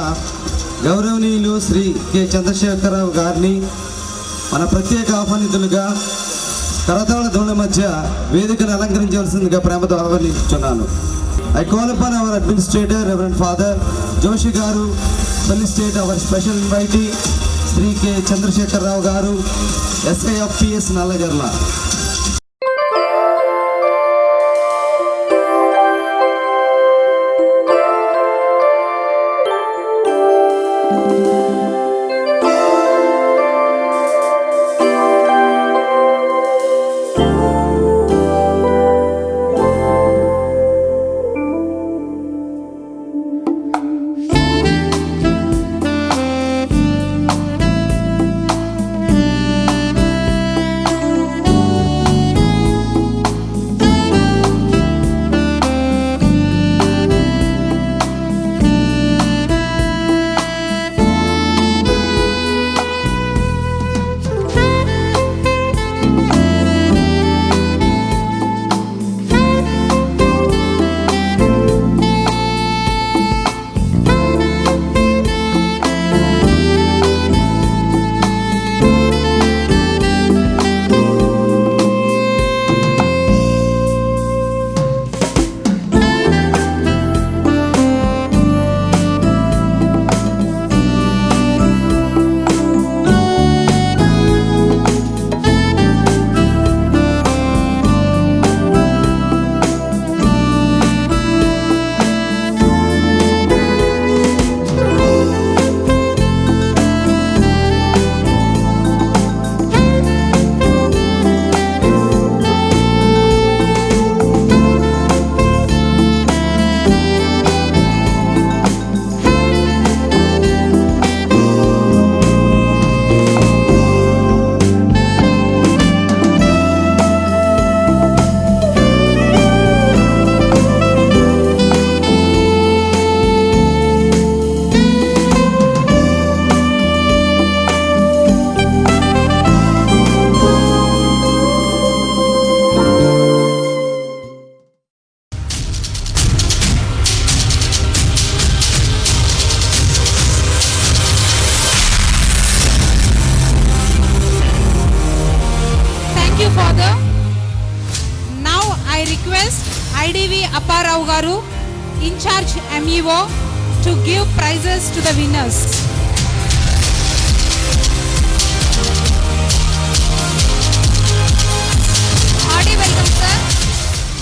గౌరవనీయులు శ్రీ కె చంద్రశేఖరరావు గారిని మన ప్రత్యేక ఆహ్వానితులుగా కరతాళ ధ్వనుల మధ్య వేదికను అలంకరించవలసిందిగా ప్రేమతో ఆహ్వానించున్నాను. I call upon our administrator reverend father Joshi garu felicitate our special invitee Shri K Chandrasekhararao garu, SI of PS Nallajerla. Thank you, Father. Now I request IDV Apparao Garu, in charge MEO, to give prizes to the winners. Hearty welcome, sir.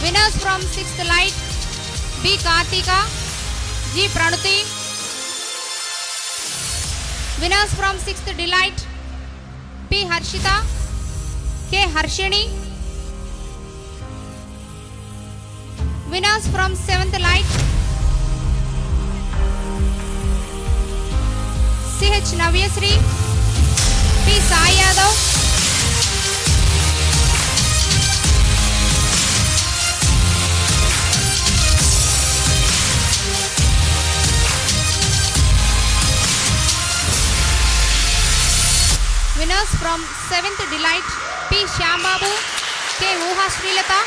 Winners from 6th Light, B. Kartika, G. Pranuti. Winners from 6th Delight, P. Harshita, K. Harshini. Winners from 7th Light, CH Navyasri, P. Sai Yadav. Winners from 7th Delight, P. Shyambabu, K. Uha Srilata.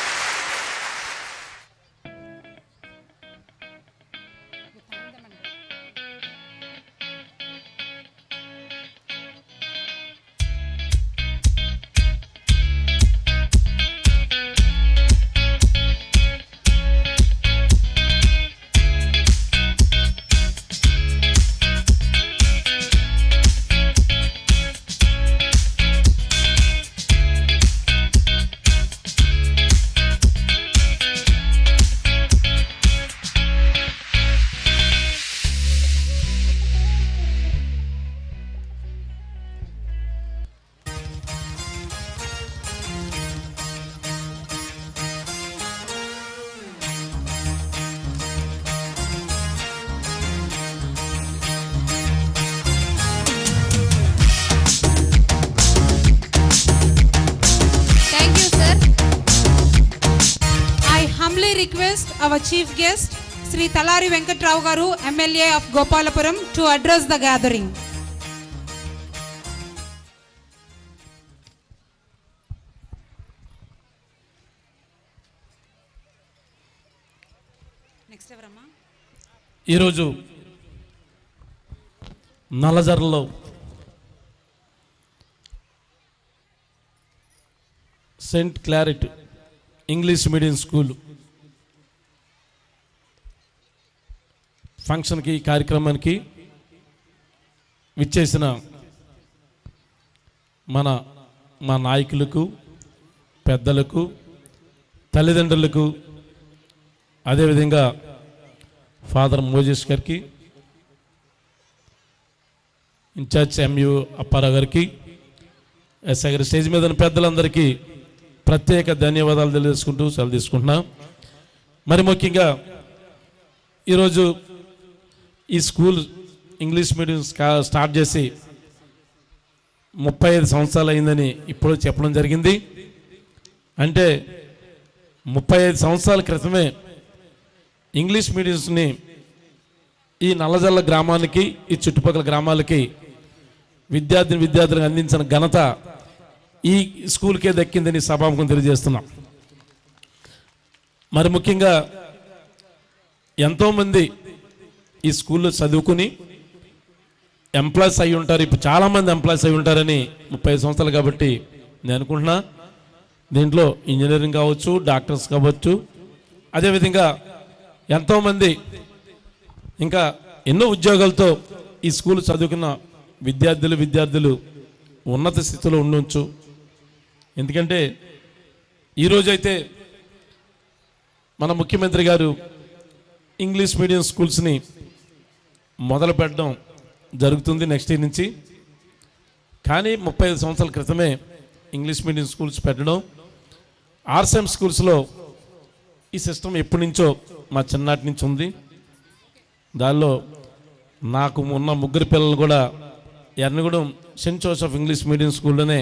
Request our chief guest Sri Thalari Venkat Rao Garu, MLA of Gopalapuram, to address the gathering. Next evarama ఈరోజు నల్లజర్లలో Saint Claret English medium school ఫంక్షన్కి కార్యక్రమానికి విచ్చేసిన మా నాయకులకు, పెద్దలకు, తల్లిదండ్రులకు, అదేవిధంగా ఫాదర్ మోజెస్ గారికి, ఇన్ఛార్జ్ MU అప్పారావు గారికి, ఎస్ఐ గారి స్టేజ్ మీద ఉన్న పెద్దలందరికీ ప్రత్యేక ధన్యవాదాలు తెలియజేసుకుంటూ సెలవు తీసుకుంటున్నాం. మరి ముఖ్యంగా ఈరోజు ఈ స్కూల్ ఇంగ్లీష్ మీడియం స్టార్ట్ చేసి 35 సంవత్సరాలు అయిందని ఇప్పుడు చెప్పడం జరిగింది. అంటే 35 సంవత్సరాల క్రితమే ఇంగ్లీష్ మీడియంస్ని ఈ నల్లజల్ల గ్రామానికి, ఈ చుట్టుపక్కల గ్రామాలకి విద్యార్థులకు అందించిన ఘనత ఈ స్కూల్కే దక్కిందని సభాముఖం తెలియజేస్తున్నాం. మరి ముఖ్యంగా ఎంతోమంది ఈ స్కూల్లో చదువుకుని ఎంప్లాయీస్ అయి ఉంటారు. ఇప్పుడు చాలామంది ఎంప్లాయీస్ అయి ఉంటారని 35 సంవత్సరాలు కాబట్టి నేను అనుకుంటున్నా. దీంట్లో ఇంజనీరింగ్ కావచ్చు, డాక్టర్స్ కావచ్చు, అదేవిధంగా ఎంతోమంది ఇంకా ఎన్నో ఉద్యోగాలతో ఈ స్కూల్ చదువుకున్న విద్యార్థులు ఉన్నత స్థితిలో ఉండొచ్చు. ఎందుకంటే ఈరోజైతే మన ముఖ్యమంత్రి గారు ఇంగ్లీష్ మీడియం స్కూల్స్ని మొదలు పెట్టడం జరుగుతుంది నెక్స్ట్ ఇయర్ నుంచి. కానీ 35 సంవత్సరాల క్రితమే ఇంగ్లీష్ మీడియం స్కూల్స్ పెట్టడం, RSM స్కూల్స్లో ఈ సిస్టమ్ ఎప్పటి నుంచో మా చిన్ననాటి నుంచి ఉంది. దానిలో నాకు ఉన్న 3 పిల్లలు కూడా Ernagudem Saint Joseph English medium స్కూల్లోనే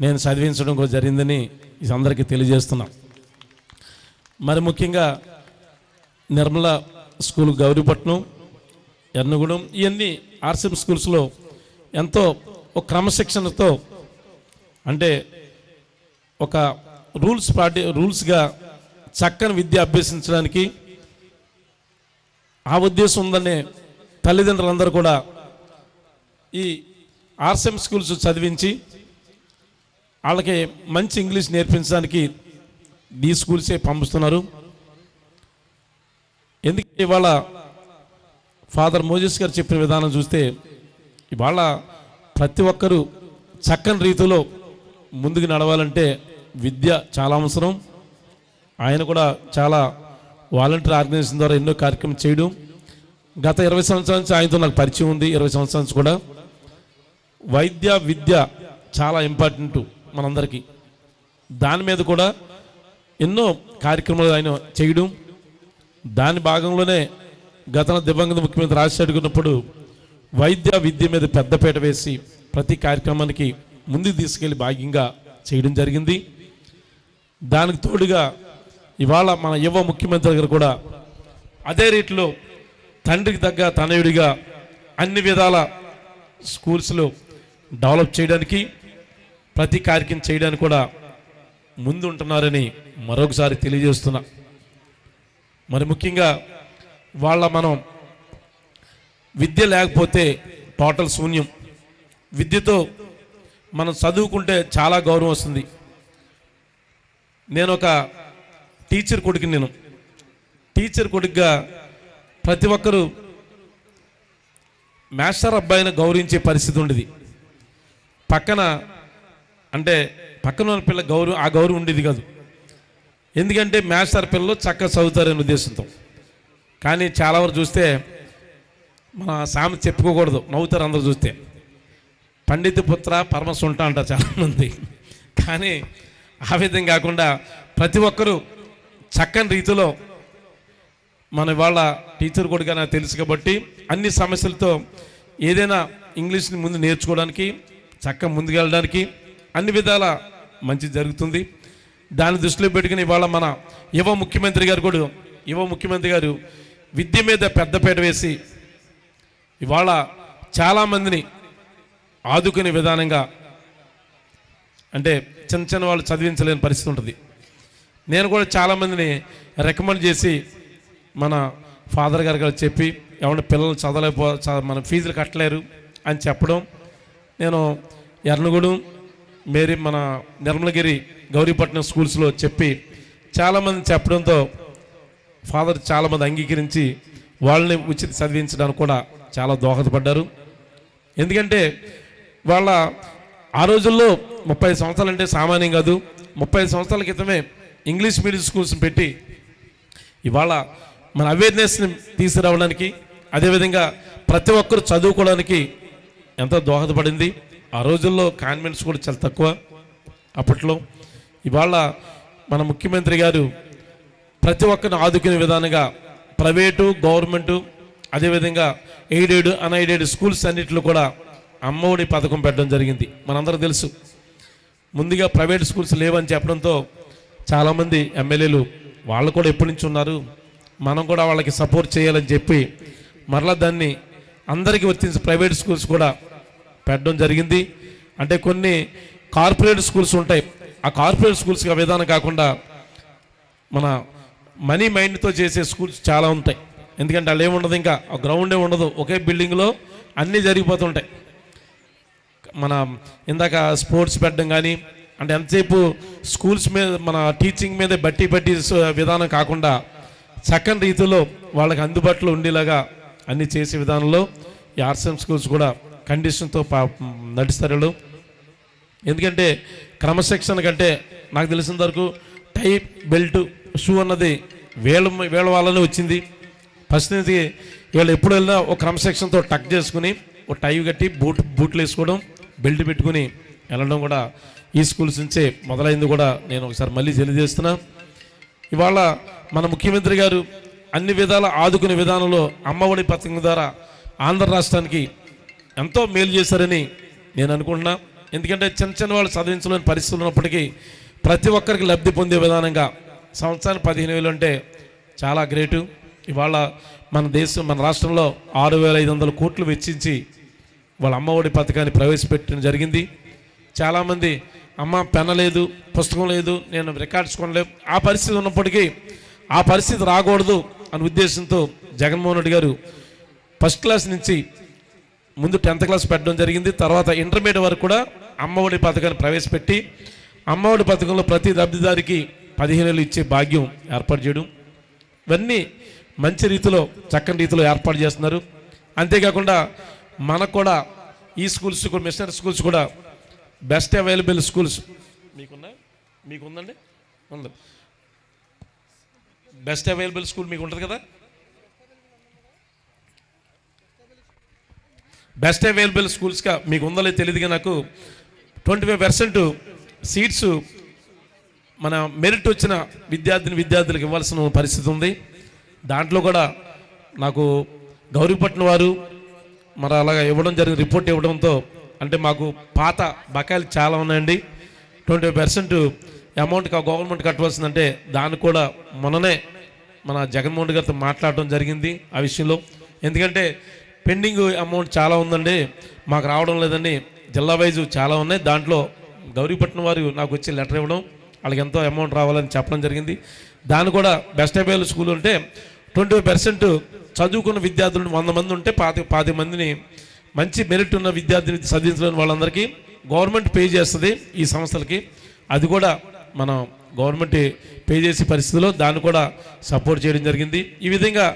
నేను చదివించడం కూడా జరిగిందని ఇది అందరికీ తెలియజేస్తున్నాం. మరి ముఖ్యంగా నిర్మల స్కూల్, గౌరీపట్నం, ఎర్నగూడెం, ఇవన్నీ RSM స్కూల్స్లో ఎంతో ఒక క్రమశిక్షణతో, అంటే ఒక రూల్స్గా చక్కని విద్య అభ్యసించడానికి ఆ ఉద్దేశం ఉందనే తల్లిదండ్రులందరూ కూడా ఈ RSM స్కూల్స్ చదివించి వాళ్ళకి మంచి ఇంగ్లీష్ నేర్పించడానికి ఈ స్కూల్సే పంపిస్తున్నారు. ఇవాళ ఫాదర్ మోజెస్ గారు చెప్పిన విధానం చూస్తే ఇవాళ ప్రతి ఒక్కరూ చక్కని రీతిలో ముందుకు నడవాలంటే విద్య చాలా అవసరం. ఆయన కూడా చాలా వాలంటీర్ ఆర్గనైజేషన్ ద్వారా ఎన్నో కార్యక్రమం చేయడం, గత 20 సంవత్సరాల నుంచి ఆయనతో నాకు పరిచయం ఉంది. 20 సంవత్సరాల నుంచి కూడా విద్య చాలా ఇంపార్టెంట్ మనందరికీ. దాని మీద కూడా ఎన్నో కార్యక్రమాలు ఆయన చేయడం, దాని భాగంలోనే గతంలో దివంగత ముఖ్యమంత్రి రాజశేఖర్ ఉన్నప్పుడు విద్య మీద పెద్దపీట వేసి ప్రతి కార్యక్రమానికి ముందుకు తీసుకెళ్లి భాగ్యంగా చేయడం జరిగింది. దానికి తోడుగా ఇవాళ మన యువ ముఖ్యమంత్రి గారు కూడా అదే రీతిలో తండ్రికి తగ్గ తనయుడిగా అన్ని విధాల స్కూల్స్లో డెవలప్ చేయడానికి, ప్రతి కార్యక్రమం చేయడానికి కూడా ముందు ఉంటున్నారని మరొకసారి తెలియజేస్తున్నా. మరి ముఖ్యంగా మనం విద్య లేకపోతే టోటల్ శూన్యం. విద్యతో మనం చదువుకుంటే చాలా గౌరవం వస్తుంది. నేను ఒక టీచర్ కొడుకుగా ప్రతి ఒక్కరూ మాస్టర్ అబ్బాయిని గౌరవించే పరిస్థితి ఉండేది. పక్కన ఉన్న పిల్ల గౌరవం ఉండేది కాదు. ఎందుకంటే మాస్టర్ పిల్లలు చక్కగా చదువుతారనే ఉద్దేశంతో. కానీ చాలా వరకు చూస్తే మన సామెత చెప్పుకోకూడదు, నవ్వుతారు అందరూ చూస్తే. పండిత పుత్ర పరమసుంట అంటారు చాలామంది. కానీ ఆ విధంగా కాకుండా ప్రతి ఒక్కరూ చక్కని రీతిలో మన ఇవాళ టీచర్ కొడుగా నాకు తెలుసు కాబట్టి అన్ని సమస్యలతో ఏదైనా ఇంగ్లీష్ని ముందు నేర్చుకోవడానికి, చక్కగా ముందుకెళ్ళడానికి అన్ని విధాల మంచి జరుగుతుంది. దాన్ని దృష్టిలో పెట్టుకుని ఇవాళ మన యువ ముఖ్యమంత్రి గారు విద్య మీద పెద్దపీట వేసి ఇవాళ చాలామందిని ఆదుకునే విధానంగా, అంటే చిన్న వాళ్ళు చదివించలేని పరిస్థితి ఉంటుంది. నేను కూడా చాలామందిని రికమెండ్ చేసి మన ఫాదర్ గారు చెప్పి ఏమన్నా పిల్లలు మన ఫీజులు కట్టలేరు అని చెప్పడం, నేను ఎర్నగూడెం మన నిర్మలగిరి గౌరీపట్నం స్కూల్స్లో చెప్పి చాలామంది చెప్పడంతో ఫాదర్ చాలామంది అంగీకరించి వాళ్ళని ఉచిత చదివించడానికి కూడా చాలా దోహదపడ్డారు. ఎందుకంటే ఆ రోజుల్లో 30 సంవత్సరాలు అంటే సామాన్యం కాదు. 30 సంవత్సరాల క్రితమే ఇంగ్లీష్ మీడియం స్కూల్స్ పెట్టి ఇవాళ మన అవేర్నెస్ని తీసుకురావడానికి, అదేవిధంగా ప్రతి ఒక్కరు చదువుకోవడానికి ఎంతో దోహదపడింది. ఆ రోజుల్లో కాన్వెంట్స్ కూడా చాలా తక్కువ అప్పట్లో. ఇవాళ మన ముఖ్యమంత్రి గారు ప్రతి ఒక్కరిని ఆదుకునే విధానంగా ప్రైవేటు, గవర్నమెంటు, అదేవిధంగా ఎయిడెడ్, అన్ఎయిడెడ్ స్కూల్స్ అన్నింటిలో కూడా అమ్మఒడి పథకం పెట్టడం జరిగింది. మనందరూ తెలుసు. ముందుగా ప్రైవేట్ స్కూల్స్ లేవని చెప్పడంతో చాలామంది ఎమ్మెల్యేలు వాళ్ళు కూడా ఎప్పటి నుంచి ఉన్నారు, మనం కూడా వాళ్ళకి సపోర్ట్ చేయాలని చెప్పి మరలా దాన్ని అందరికీ వర్తించి ప్రైవేట్ స్కూల్స్ కూడా పెట్టడం జరిగింది. అంటే కొన్ని కార్పొరేట్ స్కూల్స్ ఉంటాయి, ఆ కార్పొరేట్ స్కూల్స్కి ఆ విధానం కాకుండా మన మనీ మైండ్తో చేసే స్కూల్స్ చాలా ఉంటాయి. ఎందుకంటే వాళ్ళు ఏముండదు, ఇంకా గ్రౌండే ఉండదు, ఒకే బిల్డింగ్లో అన్నీ జరిగిపోతుంటాయి. మన ఇందాక స్పోర్ట్స్ పెట్టడం కానీ, అంటే ఎంతసేపు స్కూల్స్ మీద మన టీచింగ్ మీద బట్టి విధానం కాకుండా చక్కని రీతిలో వాళ్ళకి అందుబాటులో ఉండేలాగా అన్నీ చేసే విధానంలో ఈ ఆర్ట్స్ స్కూల్స్ కూడా కండిషన్తో నడుస్తారు. ఎందుకంటే క్రమశిక్షణ కంటే నాకు తెలిసినంత వరకు టై, బెల్ట్, షూ అన్నది వేళ వాళ్ళనే వచ్చింది. ఫస్ట్ నుంచి వీళ్ళు ఎప్పుడు వెళ్ళినా ఒక క్రమశిక్షణతో టక్ చేసుకుని ఒక టై కట్టి బూట్లు వేసుకోవడం, బెల్ట్ పెట్టుకుని వెళ్ళడం కూడా ఈ స్కూల్స్ నుంచే మొదలైంది కూడా నేను ఒకసారి మళ్ళీ తెలియజేస్తున్నా. ఇవాళ మన ముఖ్యమంత్రి గారు అన్ని విధాల ఆదుకునే విధానంలో అమ్మఒడి పథకం ద్వారా ఆంధ్ర రాష్ట్రానికి ఎంతో మేలు చేశారని నేను అనుకుంటున్నా. ఎందుకంటే చిన్న వాళ్ళు చదివించలేని పరిస్థితులు ఉన్నప్పటికీ ప్రతి ఒక్కరికి లబ్ధి పొందే విధానంగా సంవత్సరానికి 15,000 అంటే చాలా గ్రేటు. ఇవాళ మన రాష్ట్రంలో 6,500 కోట్లు వెచ్చించి వాళ్ళ అమ్మఒడి పథకాన్ని ప్రవేశపెట్టడం జరిగింది. చాలామంది అమ్మ పెన్ లేదు, పుస్తకం లేదు, నేను రికార్డ్స్ కొనలేవు, ఆ పరిస్థితి ఉన్నప్పటికీ ఆ పరిస్థితి రాకూడదు అనే ఉద్దేశంతో జగన్మోహన్ రెడ్డి గారు ఫస్ట్ క్లాస్ నుంచి ముందు 10th క్లాస్ పెట్టడం జరిగింది. తర్వాత ఇంటర్మీడియట్ వరకు కూడా అమ్మఒడి పథకాన్ని ప్రవేశపెట్టి అమ్మఒడి పథకంలో ప్రతి లబ్ధిదారికి 15,000 ఇచ్చే భాగ్యం ఏర్పాటు చేయడం, ఇవన్నీ మంచి రీతిలో చక్కని రీతిలో ఏర్పాటు చేస్తున్నారు. అంతేకాకుండా మనకు కూడా ఈ స్కూల్స్ కూడా మిషనరీ స్కూల్స్ కూడా బెస్ట్ అవైలబుల్ స్కూల్స్ మీకుందండి ఉంది. బెస్ట్ అవైలబుల్ స్కూల్ మీకు ఉంటుంది కదా. బెస్ట్ అవైలబుల్ స్కూల్స్గా మీకు ఉందో లేదో తెలియదుగా నాకు 25% సీట్స్ మన మెరిట్ వచ్చిన విద్యార్థులకు ఇవ్వాల్సిన పరిస్థితి ఉంది. దాంట్లో కూడా నాకు గౌరీపట్నం వారు మరి అలాగా ఇవ్వడం జరిగింది, రిపోర్ట్ ఇవ్వడంతో అంటే మాకు పాత బకాయిలు చాలా ఉన్నాయండి. 20% అమౌంట్ గవర్నమెంట్ కట్టవలసిందంటే దాన్ని కూడా మొన్ననే మన జగన్మోహన్ గారితో మాట్లాడటం జరిగింది ఆ విషయంలో. ఎందుకంటే పెండింగ్ అమౌంట్ చాలా ఉందండి, మాకు రావడం లేదండి, జిల్లా వైజు చాలా ఉన్నాయి. దాంట్లో గౌరీపట్నం వారు నాకు వచ్చి లెటర్ ఇవ్వడం, వాళ్ళకి ఎంతో అమౌంట్ రావాలని చెప్పడం జరిగింది. దాన్ని కూడా బెస్ట్ అవైలబుల్ స్కూల్ ఉంటే 20% చదువుకున్న విద్యార్థులు 100 మంది ఉంటే 10 మందిని మంచి మెరిట్ ఉన్న విద్యార్థిని చదివించలేని వాళ్ళందరికీ గవర్నమెంట్ పే చేస్తుంది ఈ సంస్థలకి. అది కూడా మనం గవర్నమెంట్ పే చేసే పరిస్థితిలో దాన్ని కూడా సపోర్ట్ చేయడం జరిగింది. ఈ విధంగా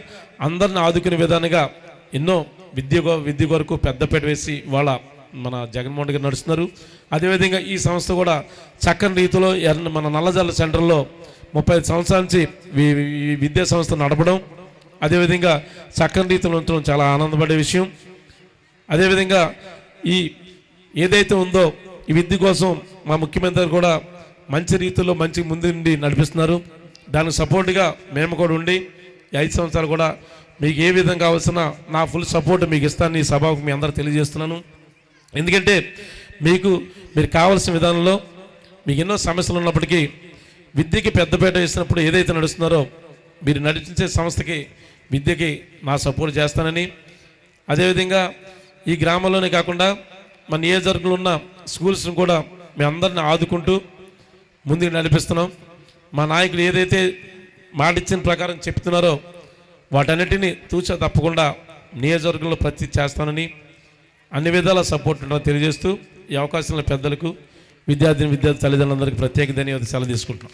అందరిని ఆదుకునే విధానంగా ఎన్నో విద్య కొరకు పెద్దపీట వేసి వాళ్ళ మన జగన్మోహన్ గారు నడుస్తున్నారు. అదేవిధంగా ఈ సంస్థ కూడా చక్కని రీతిలో మన నల్లజల్ల సెంటర్లో 35 సంవత్సరాల నుంచి విద్యా సంస్థ నడపడం, అదేవిధంగా చక్కని రీతిలో ఉంచడం చాలా ఆనందపడే విషయం. అదేవిధంగా ఈ ఏదైతే ఉందో ఈ విద్య కోసం మా ముఖ్యమంత్రి కూడా మంచి రీతిలో మంచి ముందు నుండి నడిపిస్తున్నారు. దానికి సపోర్ట్గా మేము కూడా ఉండి 5 సంవత్సరాలు కూడా మీకు ఏ విధంగా కావాల్సిన నా ఫుల్ సపోర్ట్ మీకు ఇస్తాను ఈ సభకు మీ అందరూ తెలియజేస్తున్నాను. ఎందుకంటే మీరు కావాల్సిన విధానంలో మీకు ఎన్నో సమస్యలు ఉన్నప్పటికీ విద్యకి పెద్దపీట వేసినప్పుడు ఏదైతే నడుస్తున్నారో మీరు నడిపించే సంస్థకి విద్యకి నా సపోర్ట్ చేస్తానని, అదేవిధంగా ఈ గ్రామంలోనే కాకుండా మన నియోజకవర్గంలో ఉన్న స్కూల్స్ని కూడా మీ అందరిని ఆదుకుంటూ ముందుకు నడిపిస్తున్నాం. మా నాయకులు ఏదైతే మాట ఇచ్చిన ప్రకారం చెప్తున్నారో వాటన్నిటినీ తూచా తప్పకుండా నియోజకవర్గంలో ప్రతి చేస్తానని అన్ని విధాల సపోర్ట్ ఉంటుందని తెలియజేస్తూ ఈ అవకాశంలో పెద్దలకు విద్యార్థి తల్లిదండ్రులందరికీ ప్రత్యేక ధన్యవాదాలు సెలవు తీసుకుంటున్నాం.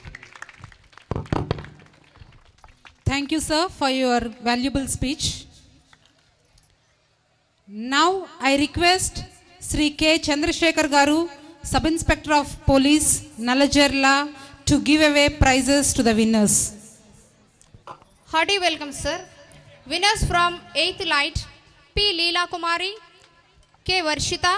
Thank you, sir, for your valuable speech. Now I request Sri K. Chandrasekhar Garu, Sub-Inspector of Police, Nalajerla, to give away prizes to the winners. Hearty welcome, sir. Winners from 8th Light, P. Leela Kumari, K. Varshita.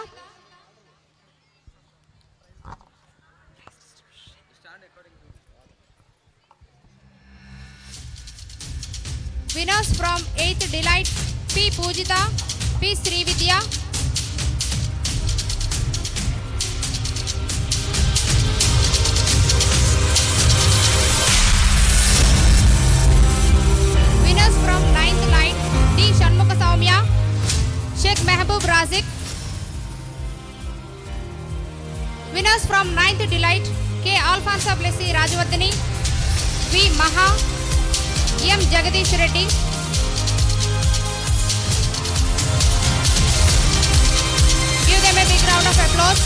Winners from 8th Delight, P. Pujita, P. Srividya. Winners from 9th Light, D. Shanmukha Saumya, Sheikh Mehboob Razik. Winners from 9th Delight, K. Alfonso Blessy Rajwardhani, V. Maha, M. Jagadish Reddy. Give them a big round of applause.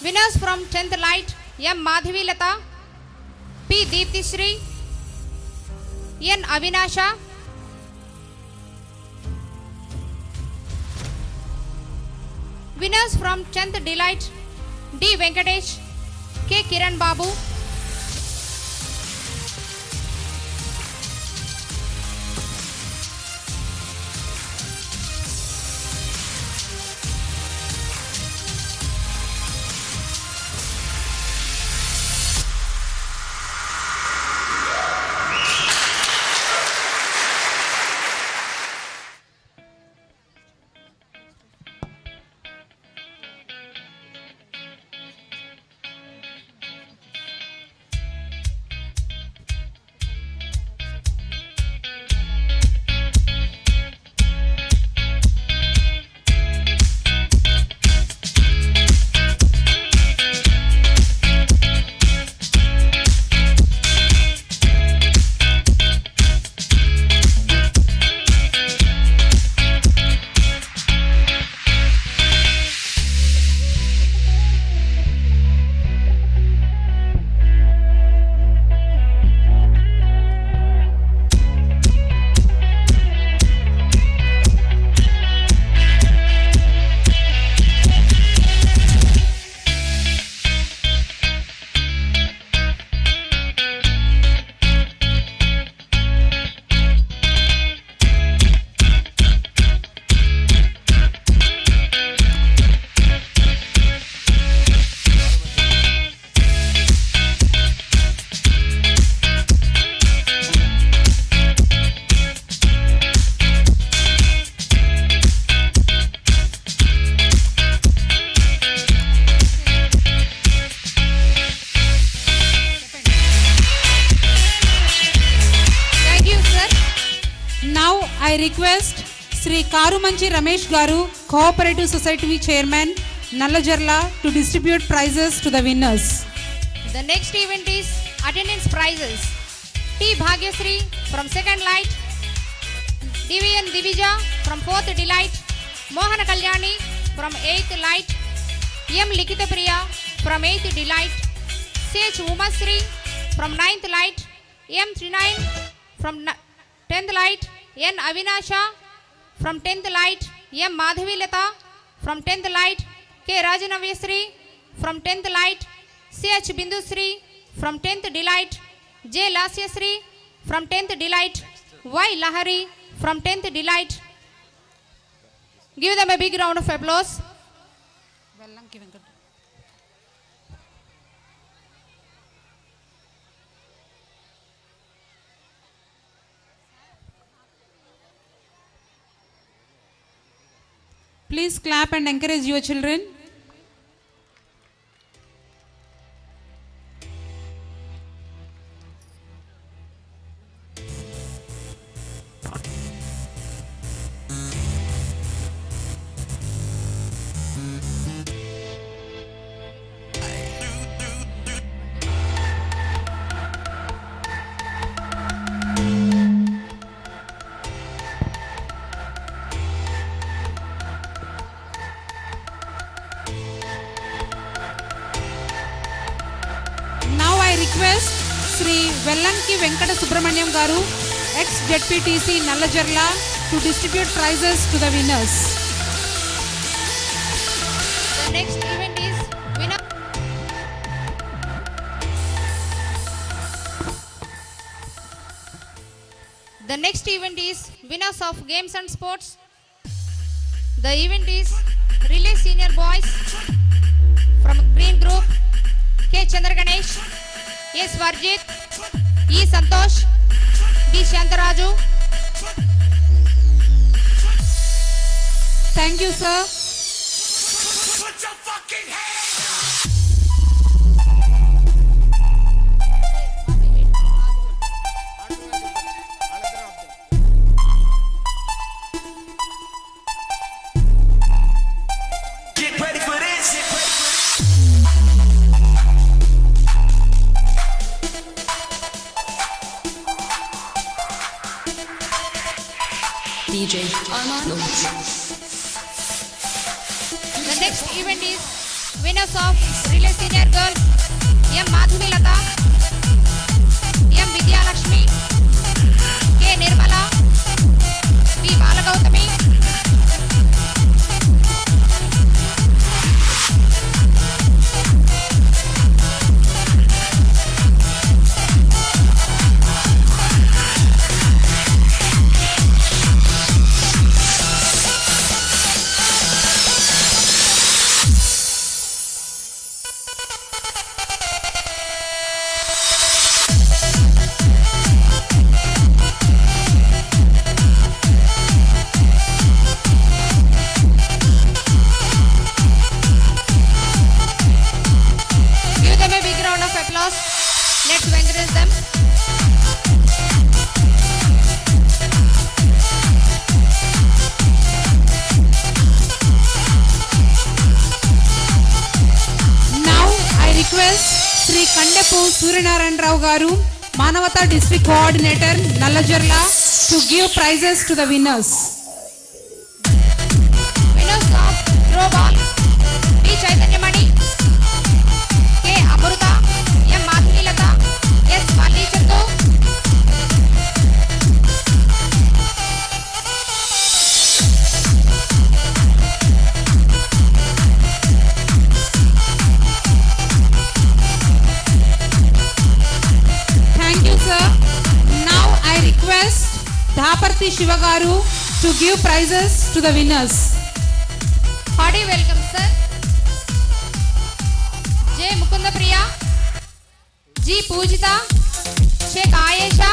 Winners from 10th Light, M. Madhavi Lata, P. Deepti Shri, N. Avinasha. Winners from 10th Delight, D. Venkatesh, K. Kiran Babu. request Sri Karumanchi Ramesh Garu, Cooperative Society Chairman, Nallajarla, to distribute prizes to the winners. The next event is attendance prizes. T. Bhagyasri from 2nd Light, Divian Divija from 4th Delight, Mohana Kalyani from 8th Light, M. Likita Priya from 8th Delight, Sech Umasri from 9th Light, M. Trinayan from 10th Light, N. Avinasha from 10th Light, M. Madhavi Lata from 10th Light, K. Rajanavesri from 10th Light, C.H. Bindusri from 10th Delight, J. Lasyasri from 10th Delight, Y. Lahari from 10th Delight. Give them a big round of applause. Please clap and encourage your children. Now I request Sri Vellanki Venkata Subramanyam Garu, ex-ZPTC Nallajarla, to distribute prizes to the winners. The next event is winner. The next event is winners of games and sports. The event is Relay Senior Boys from Green Group, K. Chandraganesh, S. Varjit, E. Santosh, D. Shantaraju. Thank you, sir. DJ Armando. The next event is winners of Relay Senior Girls, M. Madhavi Lata, M. Vidya Lakshmi, K. Nirmala, P. Balagautami. Give them a big round of applause. Let's encourage them. Now I request Sri Kandepu Suryanarayan Rao Garu, Manavata District Coordinator, Nallajarla, to give prizes to the winners. Winners of throw ball, P. Chaitanyamani, K. Amruta, M. Madhavi Lata, S. Valli Chandu. Thank you, sir. Now I request Dhaparthi Shiva Garu to give prizes to the winners. Hearty welcome, sir. J. Mukunda Priya, G. Pujita, Sheikh Ayesha,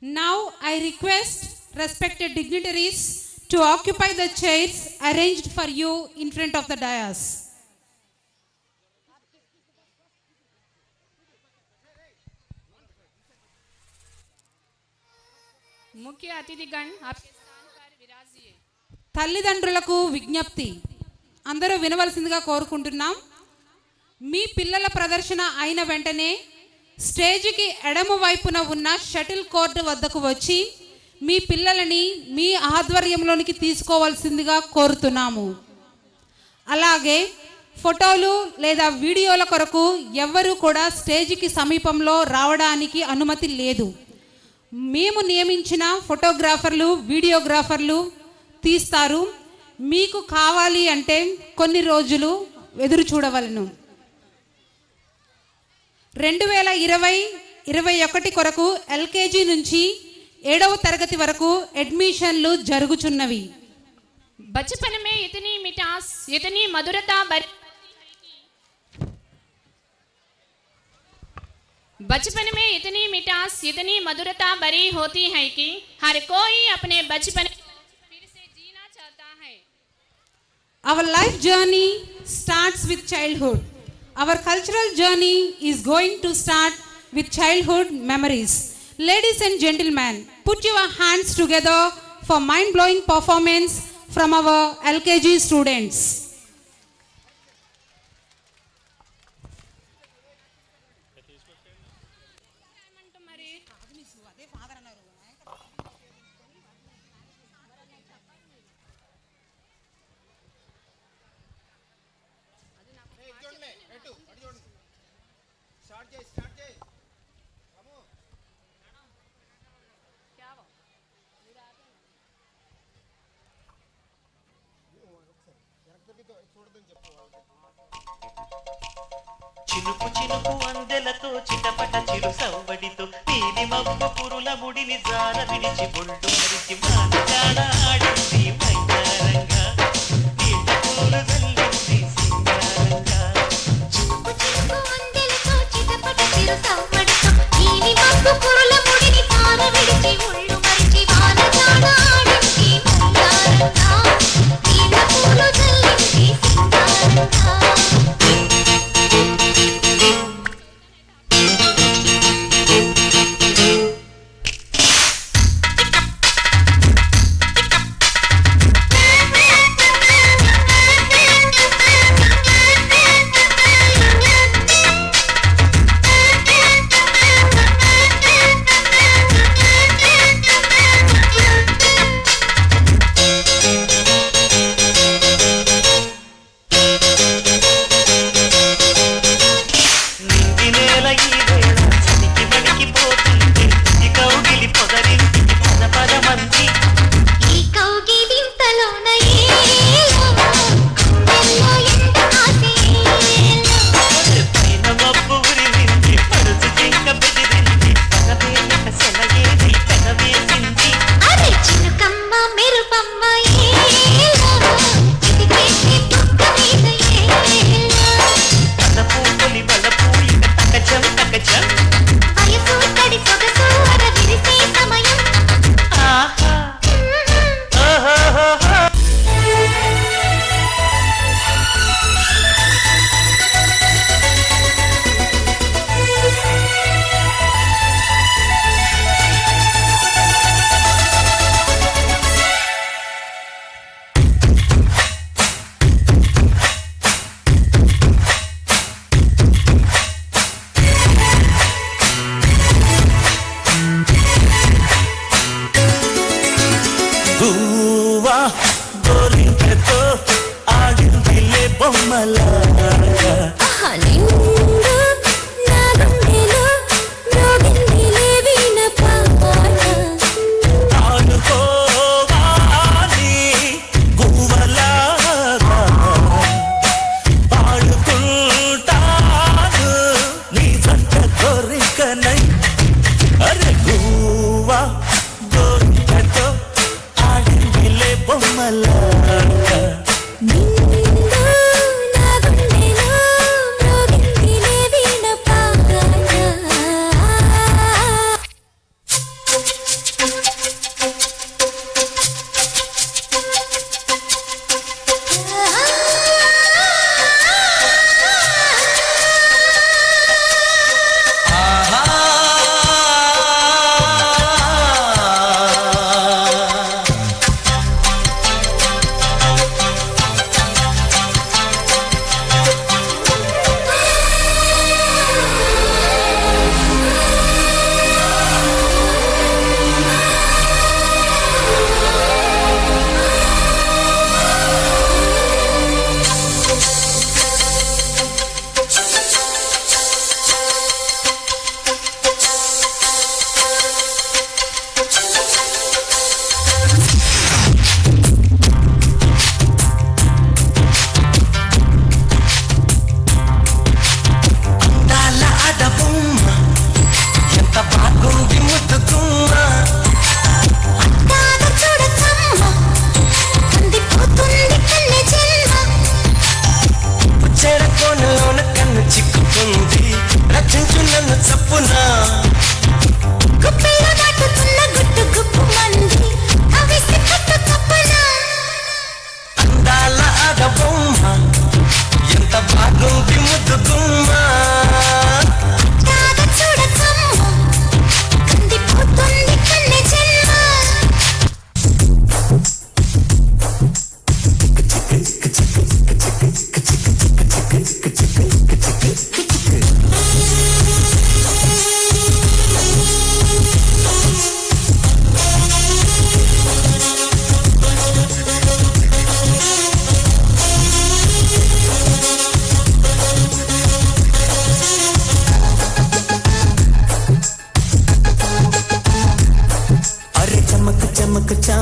Now I request respected dignitaries to occupy the chairs arranged for you in front of the dais. मुख्य अतिथिगण आपके स्थान पर विराजिए। తల్లిదండ్రులకు విజ్ఞప్తి, అందరూ వినవలసిందిగా కోరుకుంటున్నాం. మీ పిల్లల ప్రదర్శన అయిన వెంటనే స్టేజికి ఎడమ వైపున ఉన్న షటిల్ కోర్టు వద్దకు వచ్చి మీ పిల్లలని మీ ఆధ్వర్యంలోనికి తీసుకోవాల్సిందిగా కోరుతున్నాము. అలాగే ఫోటోలు లేదా వీడియోల కొరకు ఎవ్వరూ కూడా స్టేజికి సమీపంలో రావడానికి అనుమతి లేదు. మేము నియమించిన ఫోటోగ్రాఫర్లు, వీడియోగ్రాఫర్లు తీస్తారు. మీకు కావాలి అంటే కొన్ని రోజులు ఎదురు చూడవలను. 2020-21 కొరకు ఎల్కేజీ నుంచి 7వ తరగతి వరకు అడ్మిషన్లు జరుగుచున్నవి. बचपन में इतनी मिठास, इतनी मधुरता भरी बचपन में इतनी मिठास, इतनी मधुरता भरी होती है कि हर कोई अपने बचपन को फिर से जीना चाहता है. Our life journey starts with childhood. Our cultural journey is going to start with childhood memories. Ladies and gentlemen, put your hands together for mind-blowing performance from our LKG students. చినుకు చినుకు అందెలతో చిటపట చిరు సవ్వడితో నీలి మబ్బు పురుల ముడిని జార విడిచి బొళ్ళు మరిచి మానగాడ ఆడింది మైదానంగా నీళ్ళ పూలు జల్లింది సింగారంగా చినుకు చినుకు అందెలతో చిటపట చిరు సవ్వడితో నీలి మబ్బు పురుల ముడిని జార విడిచి బొళ్ళు మరిచి మానగాడ ఆడింది మైదానంగా నీళ్ళ పూలు జల్లింది సింగారంగా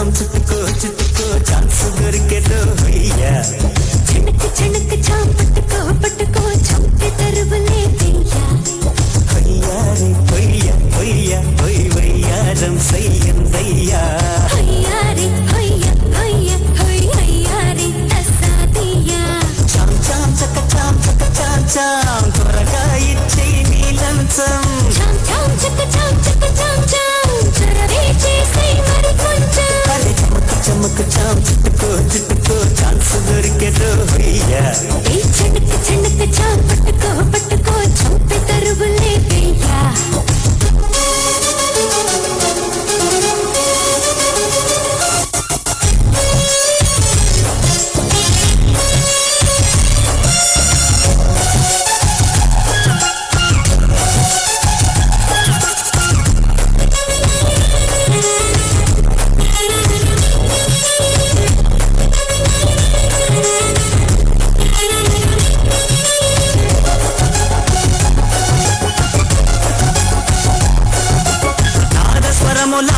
చాం చుట్టుకో చుట్టుకో ఛాన్స్ దొరికెదో హయ్యా చణక్ చణక్ చాం పట్టుకో పట్టుకో చంపి తరువులే వెయ్యా హయ్యా రే హయ్యా హయ్యా హయ్ వయ్యారం సయ్యందయ్యా హయ్యా రే హయ్యా హయ్యా హయ్ హయ్యా రే తసాదియా చాం చాం చక చాం చక చాం చాం త్వరగా ఇచ్చేయి నీ లంచం చాం చాం చక చాం చక చాం చాం చరవే చేసే మరి కొంచెం అరే చమక్ చమక్ చాం చుట్టుకో చుట్టుకో ఛాన్స్ దొరికెదో హయ్యా ఏ చణక్ చణక్ చాం పట్టుకో పట్టుకో చంపి తరువులే వెయ్యా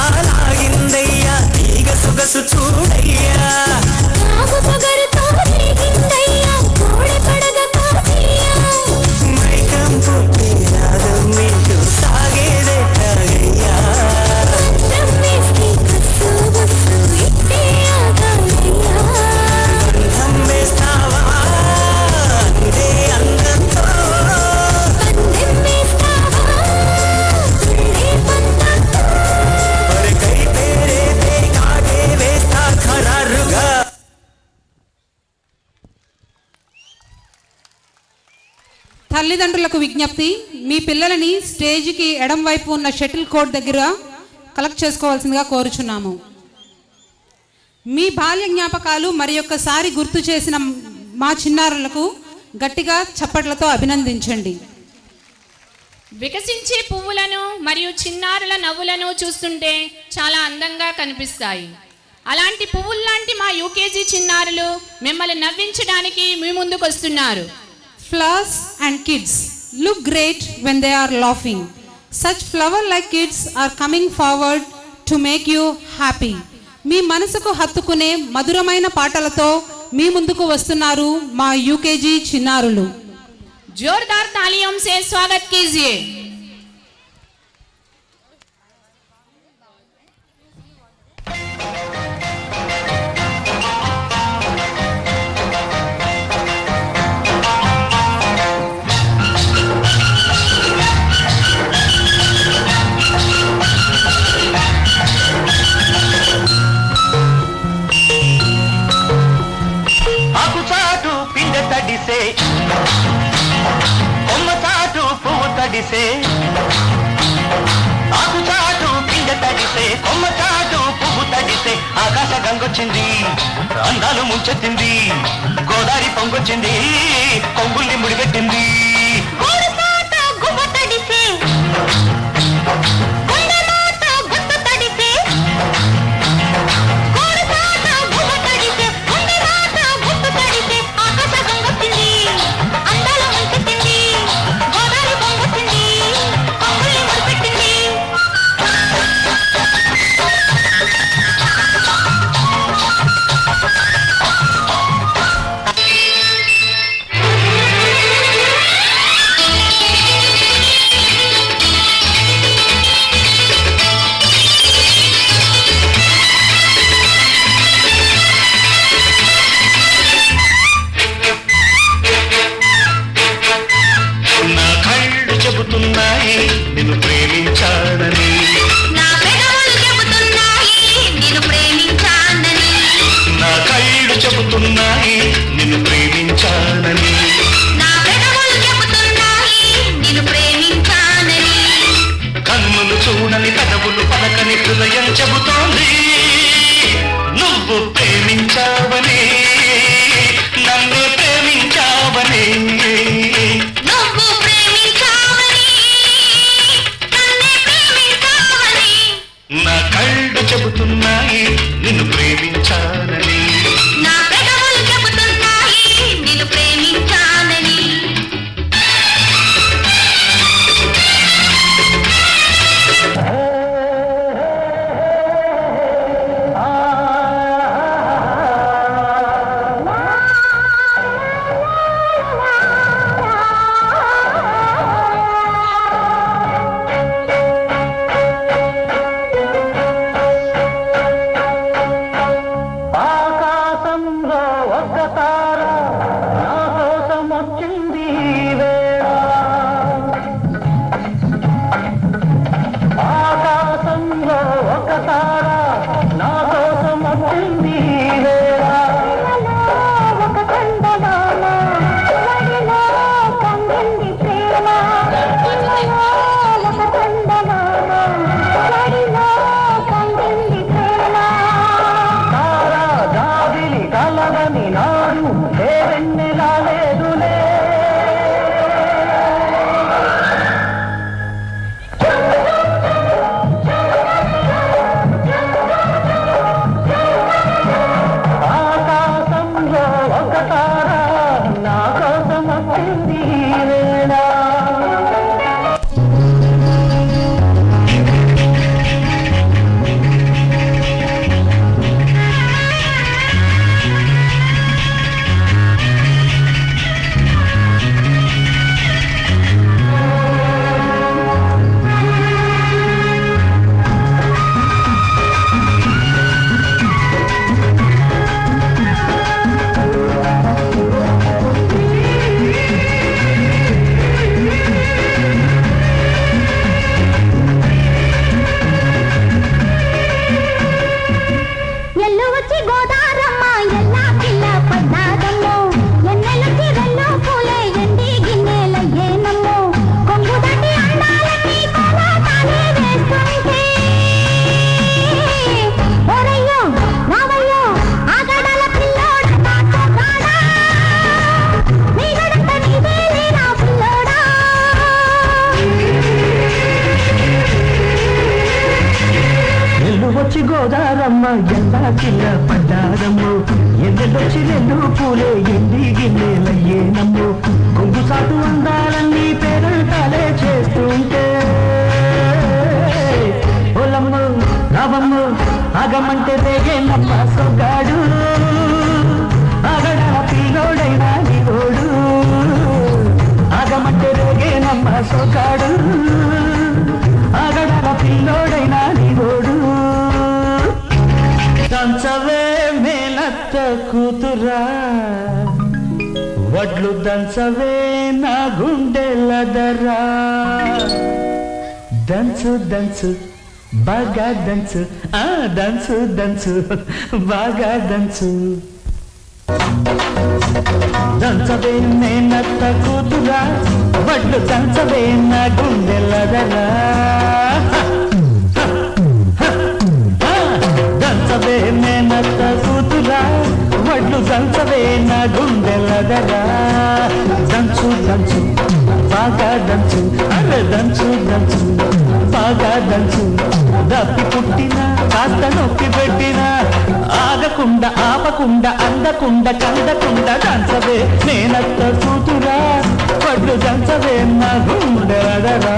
లాగిందయ్యా తీగ సొగసు చూడయ్యా కాగు పగరుతో రేగిందయ్యా కోడె పడగ కాజయ్యా మైకం పుట్టి రాగం మీటు సాగేదెట్టాగయ్యా నమ్మేస్తే కస్సు బస్సు ఇట్టే ఆగాలయ్యా బంధం వేస్తావా అందే అందంతో పందెం వేస్తావా తుళ్ళే పందంతో ఒరే కై పేరే తే కాగే వేస్తా ఖరారుగా తల్లిదండ్రులకు విజ్ఞప్తి, మీ పిల్లలని స్టేజ్కి ఎడం వైపు ఉన్న షటిల్ కోర్ట్ దగ్గర కలెక్ట్ చేసుకోవాల్సిందిగా కోరుచున్నాము. మీ బాల్య జ్ఞాపకాలు మరి ఒక్కసారి గుర్తు చేసిన మా చిన్నారులకు గట్టిగా చప్పట్లతో అభినందించండి. వికసించే పువ్వులను మరియు చిన్నారుల నవ్వులను చూస్తుంటే చాలా అందంగా కనిపిస్తాయి. అలాంటి పువ్వుల్లాంటి మా యూకేజీ చిన్నారులు మిమ్మల్ని నవ్వించడానికి మీ ముందుకు వస్తున్నారు. Flowers and kids look great when they are laughing. Such flower-like kids are coming forward to make you happy. మీ మనసుకు హత్తుకునే మధురమైన పాటలతో మీ ముందుకు వస్తున్నారు మా యూకేజీ చిన్నారులు. जोरदार तालियों से स्वागत कीजिए. ఆకు చాటు పిండ తడిసే కొమ్మ చాటు పువ్వు తడిసే ఆకు చాటు పిండ తడిసే కొమ్మ చాటు పువ్వు తడిసే ఆకాశ గంగొచ్చింది అందాలు ముంచెత్తింది గోదావరి పొంగొచ్చింది కొంగుల్ని ముడిపెట్టింది గోరుపాట గువ్వ తడిసే గుండెమాట గుట్టు తడిసే గోరుపాట గువ్వ తడిసే గుండెమాట గుట్టు తడిసే ఆకాశ గంగొచ్చింది అందాల ముంచెత్తింది గోదావరి పొంగొచ్చింది కొంగుల్ని ముడిపెట్టింది నా కళ్ళు చెబుతున్నాయి నిన్ను ప్రేమించానని నా పెదవులు చెబుతున్నాయి నిన్ను ప్రేమించానని నా కళ్ళు చెబుతున్నాయి నిన్ను ప్రేమించానని నా పెదవులు చెబుతున్నాయి నిన్ను ప్రేమించానని కన్నులు చూడని పెదవులు పలకని హృదయం చెబుతోంది నువ్వు ప్రేమించావని నన్ను ప్రేమించావని నువ్వు ప్రేమించావని నన్నే ప్రేమించావని నా కళ్ళు చెబుతున్నాయి నిన్ను ప్రేమించానని నా పెదవులు చెబుతున్నాయి నిన్ను ప్రేమించానని ఆ గోదారమ్మ ఎండా కిల్ల పడ్డారమ్ము ఎన్నెలొచ్చి రెండు పూలే ఎండి గిన్నెలయ్యేనమ్ము కొంగు సాటు అందాలన్నీ పేరంటాలే చేస్తుంటే ఓలమ్మ రావమ్మ ఆగమంటే రేగేనమ్మ సొగ్గాడు ఆగడా పిల్లోడైనా నీవోడు ఆగమంటే రేగేనమ్మ సొగ్గాడు ఆగడా పిల్లోడైనా నీవోడు దంచవే మేనత్త కూతురా వడ్లు దంచవే నా గుండెలదరా దంచు దంచు బాగా దంచు దంచు దంచు బాగా దంచు దంచవే మేనత్త కూతురా వడ్లు దంచవే నా గుండెలదరా దంచవే మేనత్త కూతురా వడ్లు దంచవే నా గుండెలదరా దంచు దంచు బాగా దంచు అరే దంచు దంచు బాగా దంచు దప్పి పుట్టిన కాస్త నొక్కి పెట్టిన ఆగకుండా ఆపకుండా అందకుండా కందకుండా దంచవే నేనత్త కూతురా వడ్లు దంచవే నా గుండెలదరా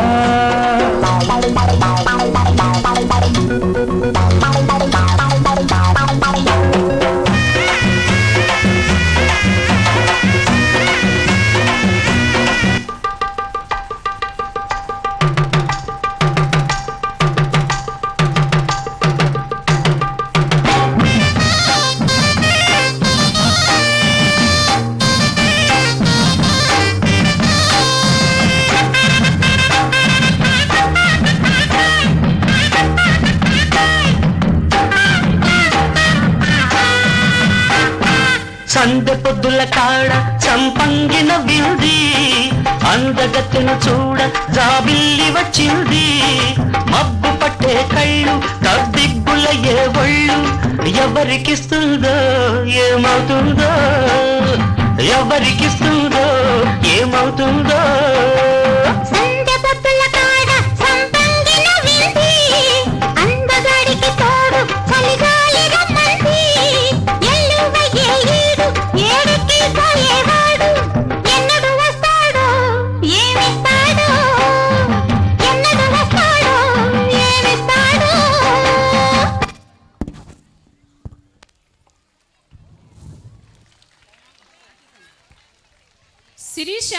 సందె పొద్దుల కాడ సంపంగిన వింది అందగత్తెను చూడ జాబిల్లి వచ్చింది మబ్బు పట్టే కళ్ళు కవ్విగ్గుల ఏ ఒళ్ళు ఎవరికిస్తుందో ఏమవుతుందో ఎవరికిస్తుందో ఏమవుతుందో Sirisha